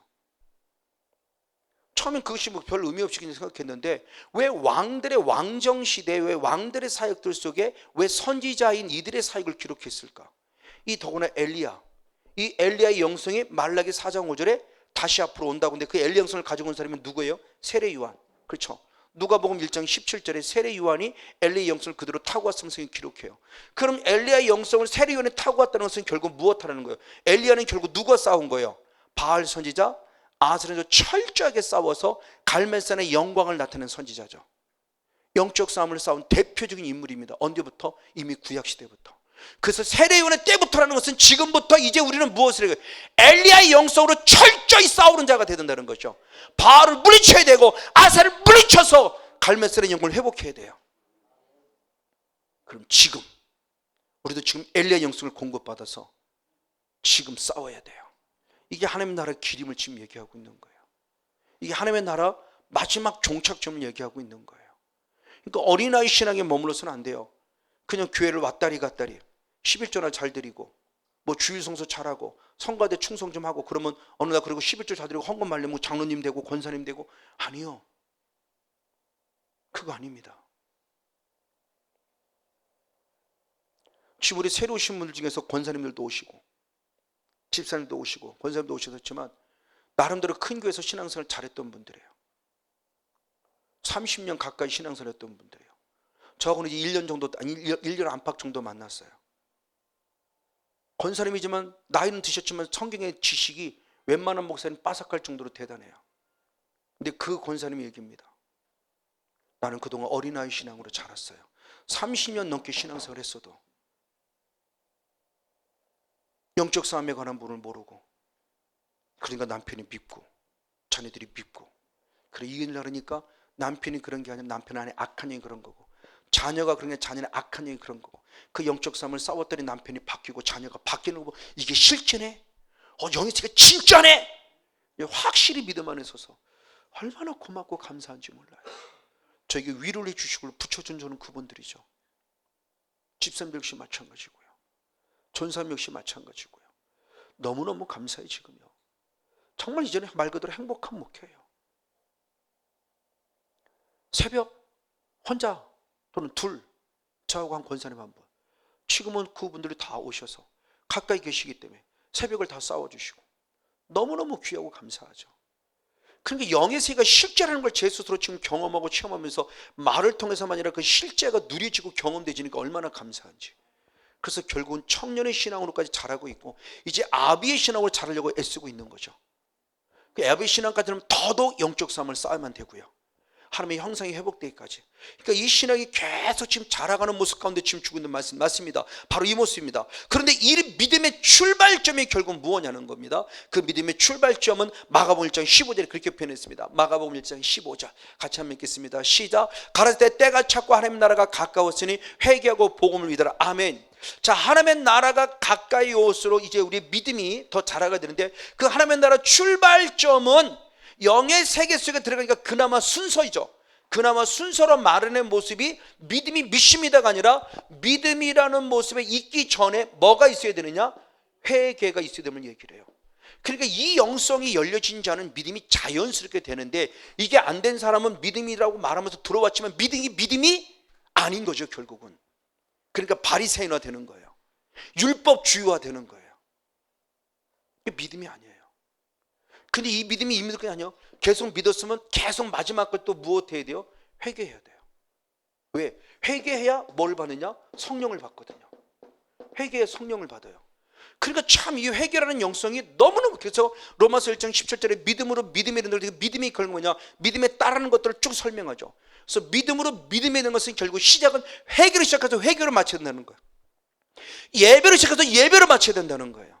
처음엔 그것이 별 의미 없이 그냥 생각했는데 왜 왕들의 왕정시대 왜 왕들의 사역들 속에 왜 선지자인 이들의 사역을 기록했을까? 이 더구나 엘리야 이 엘리야의 영성이 말라기 4장 5절에 다시 앞으로 온다고. 근데 그 엘리야 영성을 가지고 온 사람이 누구예요? 세례 요한. 그렇죠. 누가복음 1장 17절에 세례 요한이 엘리야의 영성을 그대로 타고 왔으면 성경이 기록해요. 그럼 엘리야의 영성을 세례 요한이 타고 왔다는 것은 결국 무엇하라는 거예요? 엘리야는 결국 누가 싸운 거예요? 바알 선지자 아하스랑 철저하게 싸워서 갈멜산의 영광을 나타낸 선지자죠. 영적 싸움을 싸운 대표적인 인물입니다. 언제부터? 이미 구약시대부터. 그래서 세례 요한의 때부터라는 것은 지금부터 이제 우리는 무엇을 해요? 엘리야의 영성으로 철저히 싸우는 자가 되야 된다는 거죠. 바알을 물리쳐야 되고 아사를 물리쳐서 갈멜산의 영광을 회복해야 돼요. 그럼 지금 우리도 지금 엘리야의 영성을 공급받아서 지금 싸워야 돼요. 이게 하나님의 나라의 기림을 지금 얘기하고 있는 거예요. 이게 하나님의 나라 마지막 종착점을 얘기하고 있는 거예요. 그러니까 어린아이 신앙에 머물러서는 안 돼요. 그냥 교회를 왔다리 갔다리 11조나 잘 드리고 뭐 주일 성수 잘하고 성가대 충성 좀 하고 그러면 어느 날 그리고 11조 잘 드리고 헌금 말리면 장로님 되고 권사님 되고 아니요. 그거 아닙니다. 지금 우리 새로 오신 분들 중에서 권사님들도 오시고 집사님도 오시고 권사님도 오셨지만 나름대로 큰 교회에서 신앙생활 잘했던 분들이에요. 30년 가까이 신앙생활 했던 분들이에요. 저하고는 이제 1년 정도, 아니 1년 안팎 정도 만났어요. 권사님이지만 나이는 드셨지만 성경의 지식이 웬만한 목사님 빠삭할 정도로 대단해요. 근데 그 권사님이 얘기입니다. 나는 그동안 어린아이 신앙으로 자랐어요. 30년 넘게 신앙생활 했어도 영적 싸움에 관한 부분을 모르고 그러니까 남편이 밉고 자녀들이 밉고 그래 이기려니까 남편이 그런 게 아니라 남편 안에 악한 영이 그런 거고 자녀가 그런 게 자녀는 악한 영이 그런 거고 그 영적 싸움을 싸웠더니 남편이 바뀌고 자녀가 바뀌는 거 이게 실제네? 영이가 진짜네? 확실히 믿음 안에 서서 얼마나 고맙고 감사한지 몰라요. 저에게 위로를 해주시고 붙여준 저는 그분들이죠. 집사님 역시 마찬가지고요. 전사님 역시 마찬가지고요. 너무너무 감사해 지금요. 정말 이전에 말 그대로 행복한 목회예요. 새벽 혼자 또는 둘 저하고 한 권사님 한 분. 지금은 그분들이 다 오셔서 가까이 계시기 때문에 새벽을 다 싸워주시고 너무너무 귀하고 감사하죠. 그러니까 영의 세계가 실제라는 걸 제 스스로 지금 경험하고 체험하면서 말을 통해서만 아니라 그 실제가 누려지고 경험되지니까 얼마나 감사한지. 그래서 결국은 청년의 신앙으로까지 자라고 있고 이제 아비의 신앙으로 자라려고 애쓰고 있는 거죠. 그 아비의 신앙까지 되면 더더욱 영적 삶을 쌓으면 되고요. 하나님의 형상이 회복되기까지. 그러니까 이 신앙이 계속 지금 자라가는 모습 가운데 지금 주고 있는 말씀 맞습니다. 바로 이 모습입니다. 그런데 이 믿음의 출발점이 결국 무엇냐는 겁니다. 그 믿음의 출발점은 마가복음 1장 15절에 그렇게 표현했습니다. 마가복음 1장 15절 같이 한번 읽겠습니다. 시작. 가라사대 때가 찼고 하나님 나라가 가까웠으니 회개하고 복음을 믿어라. 아멘. 자, 하나님의 나라가 가까이 올수록 이제 우리의 믿음이 더 자라가 되는데 그 하나님의 나라 출발점은 영의 세계 속에 들어가니까 그나마 순서이죠. 그나마 순서로 마련의 모습이 믿음이 믿습니다가 아니라 믿음이라는 모습에 있기 전에 뭐가 있어야 되느냐? 회개가 있어야 되는 얘기를 해요. 그러니까 이 영성이 열려진 자는 믿음이 자연스럽게 되는데 이게 안 된 사람은 믿음이라고 말하면서 들어왔지만 믿음이 아닌 거죠, 결국은. 그러니까 바리새인화 되는 거예요. 율법주의화 되는 거예요. 이게 믿음이 아니에요. 근데 이 믿음이 임할 게 아니에요. 계속 믿었으면 계속 마지막 걸 또 무엇 해야 돼요? 회개해야 돼요. 왜? 회개해야 뭘 받느냐? 성령을 받거든요. 회개해 성령을 받아요. 그러니까 참 이 회개라는 영성이 너무너무, 그래서 로마서 1장 17절에 믿음으로 믿음에 이르는 것을, 믿음이 결국 뭐냐? 믿음에 따르는 것들을 쭉 설명하죠. 그래서 믿음으로 믿음에 있는 것은 결국 시작은 회개로 시작해서 회개로 마쳐야 된다는 거예요. 예배로 시작해서 예배로 마쳐야 된다는 거예요.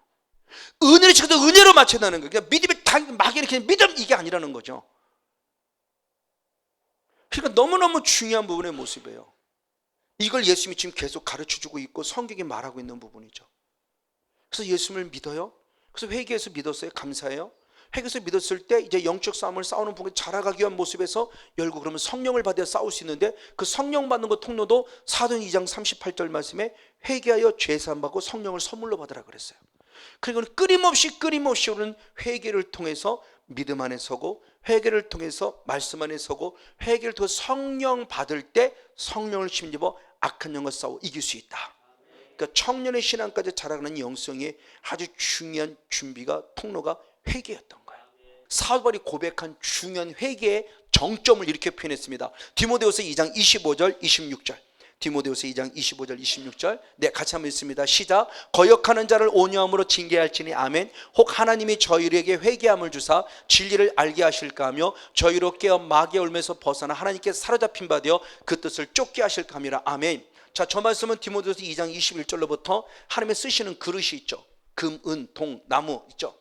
은혜로 시작해서 은혜로 마쳐야 된다는 거예요. 그러니까 믿음이 막 이렇게 믿음 이게 아니라는 거죠. 그러니까 너무너무 중요한 부분의 모습이에요. 이걸 예수님이 지금 계속 가르쳐주고 있고 성경이 말하고 있는 부분이죠. 그래서 예수님을 믿어요. 그래서 회개해서 믿었어요. 감사해요. 회개해서 믿었을 때 이제 영적 싸움을 싸우는 부분에 자라가기 위한 모습에서 열고 그러면 성령을 받아 싸울 수 있는데 그 성령 받는 것 통로도 사도행 2장 38절 말씀에 회개하여 죄사함 받고 성령을 선물로 받으라 그랬어요. 그리고 끊임없이 오는 회개를 통해서 믿음 안에 서고 회개를 통해서 말씀 안에 서고 회개를 통해서 성령 받을 때 성령을 힘입어 악한 영과 싸워 이길 수 있다. 그러니까 청년의 신앙까지 자라가는 영성의 아주 중요한 준비가 통로가 회개였던 거예요. 사도 바울이 고백한 중요한 회개의 정점을 이렇게 표현했습니다. 디모데후서 2장 25절 26절. 디모데후서 2장 25절 26절 네, 같이 한번 읽습니다. 시작. 거역하는 자를 온유함으로 징계할지니 아멘. 혹 하나님이 저희에게 회개함을 주사 진리를 알게 하실까 하며 저희로 깨어 마귀의 울면서 벗어나 하나님께 사로잡힌 바 되어 그 뜻을 쫓게 하실까 함이라. 아멘. 자, 저 말씀은 디모데후서 2장 21절로부터 하나님의 쓰시는 그릇이 있죠. 금, 은, 동, 나무 있죠.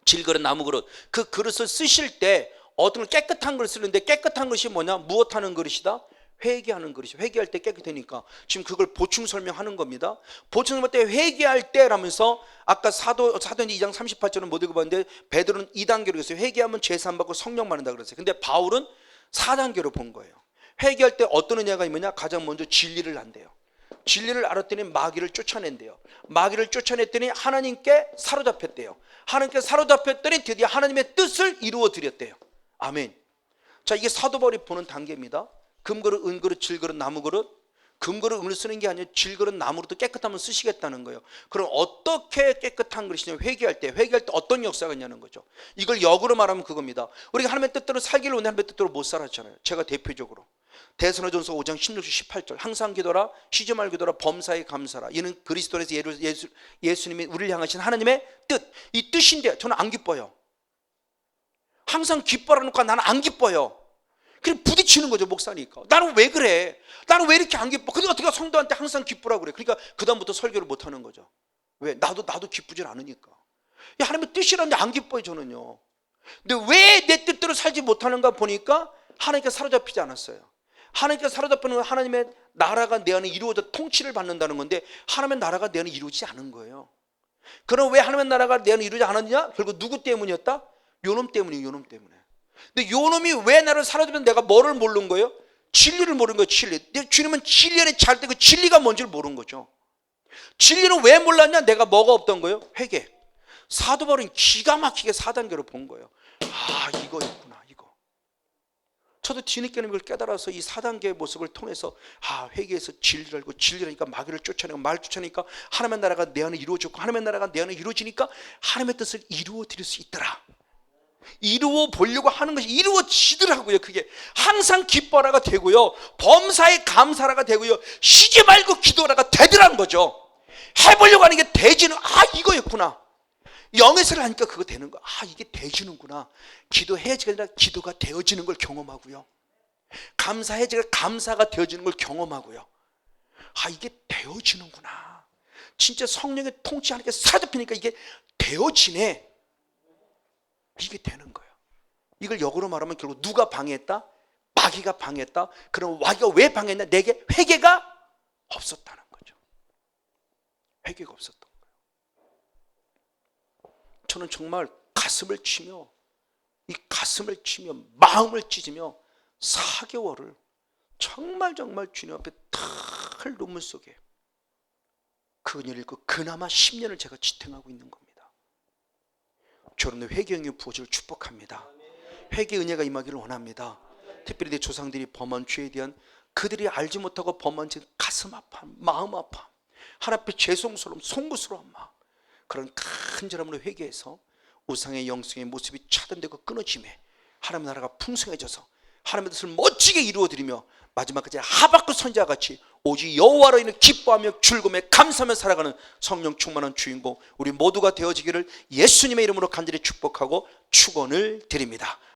질그릇, 나무 그릇. 그 그릇을 쓰실 때 어떤 깨끗한 그릇을 쓰는데 깨끗한 것이 뭐냐? 무엇하는 그릇이다? 회개하는 그릇이. 회개할 때 깨끗하니까 지금 그걸 보충 설명하는 겁니다. 보충 설명할 때 회개할 때라면서 아까 사도행 2장 38절은 못 읽어봤는데 베드로는 2단계로 했어요. 회개하면 죄사함 받고 성령 받는다 그랬어요. 근데 바울은 4단계로 본 거예요. 회개할 때 어떤 은혜가 있느냐? 가장 먼저 진리를 안대요. 진리를 알았더니 마귀를 쫓아낸대요. 마귀를 쫓아냈더니 하나님께 사로잡혔대요. 하나님께 사로잡혔더니 드디어 하나님의 뜻을 이루어 드렸대요. 아멘. 자, 이게 사도 바울이 보는 단계입니다. 금그릇, 은그릇, 질그릇, 나무그릇. 금그릇, 은을 쓰는 게 아니라 질그릇, 나무로도 깨끗하면 쓰시겠다는 거예요. 그럼 어떻게 깨끗한 그릇이냐? 회개할 때 어떤 역사가 있냐는 거죠. 이걸 역으로 말하면 그겁니다. 우리가 하나님의 뜻대로 살기를 원해 하나님의 뜻대로 못 살았잖아요. 제가 대표적으로 데살로니가전서 5장 16절 18절 항상 기도라, 쉬지 말고 기도라, 범사에 감사라. 이는 그리스도 안에서 예수님이 우리를 향하신 하나님의 뜻. 이 뜻인데 저는 안 기뻐요. 항상 기뻐라 놓고 나는 안 기뻐요. 그냥 부딪히는 거죠, 목사니까. 나는 왜 그래? 나는 왜 이렇게 안 기뻐? 근데 어떻게 성도한테 항상 기쁘라고 그래? 그러니까 그다음부터 설교를 못 하는 거죠. 왜? 나도 기쁘질 않으니까. 하나님의 뜻이라는데 안 기뻐요, 저는요. 근데 왜 내 뜻대로 살지 못하는가 보니까 하나님께 사로잡히지 않았어요. 하나님께 사로잡히는 건 하나님의 나라가 내 안에 이루어져 통치를 받는다는 건데 하나님의 나라가 내 안에 이루어지지 않은 거예요. 그럼 왜 하나님의 나라가 내 안에 이루어지지 않았느냐? 결국 누구 때문이었다? 요놈 때문이에요, 요놈 때문에. 근데 요놈이 왜 나를 사로잡으면 내가 뭐를 모르는 거예요? 진리를 모르는 거예요. 진리. 주님은 진리 안에 잘 때 그 진리가 뭔지를 모르는 거죠. 진리는 왜 몰랐냐? 내가 뭐가 없던 거예요? 회개. 사도 바울은 기가 막히게 4단계로 본 거예요. 아, 이거였구나, 이거. 저도 뒤늦게는 이걸 깨달아서 이 4단계의 모습을 통해서 회개에서 진리를 알고 진리를 하니까 마귀를 쫓아내고 말 쫓아내니까 하나님의 나라가 내 안에 이루어졌고 하나님의 나라가 내 안에 이루어지니까 하나님의 뜻을 이루어 드릴 수 있더라. 이루어 보려고 하는 것이 이루어지더라고요. 그게 항상 기뻐라가 되고요, 범사에 감사라가 되고요, 쉬지 말고 기도하라가 되더라는 거죠. 해보려고 하는 게 되지는, 이거였구나. 영에서를 하니까 그거 되는 거. 이게 되지는구나. 기도해야지가 아니라 기도가 되어지는 걸 경험하고요, 감사해야지가 감사가 되어지는 걸 경험하고요. 이게 되어지는구나. 진짜 성령의 통치하는 게 사라져피니까 이게 되어지네. 이게 되는 거예요. 이걸 역으로 말하면 결국 누가 방해했다? 마귀가 방해했다. 그럼 마귀가 왜 방해했냐? 내게 회개가 없었다는 거죠. 회개가 없었던 거예요. 저는 정말 가슴을 치며 마음을 찢으며 4개월을 정말 주님 앞에 탁 눈물 속에 그 은혜를 읽고 그나마 10년을 제가 지탱하고 있는 겁니다. 저는 회개 은혜 부어지를 축복합니다. 회개 은혜가 임하기를 원합니다. 특별히 내 조상들이 범한 죄에 대한 그들이 알지 못하고 범한 죄 가슴 아픔, 마음 아픔, 하나님 앞에 죄송스러움, 송구스러운 마음, 그런 간절함으로 회개해서 우상의 영성의 모습이 차단되고 끊어짐에 하나님 나라가 풍성해져서 하나님의 뜻을 멋지게 이루어드리며 마지막까지 하박국 선지자같이 오직 여호와로 인해 기뻐하며 즐거움에 감사하며 살아가는 성령 충만한 주인공 우리 모두가 되어지기를 예수님의 이름으로 간절히 축복하고 축원을 드립니다.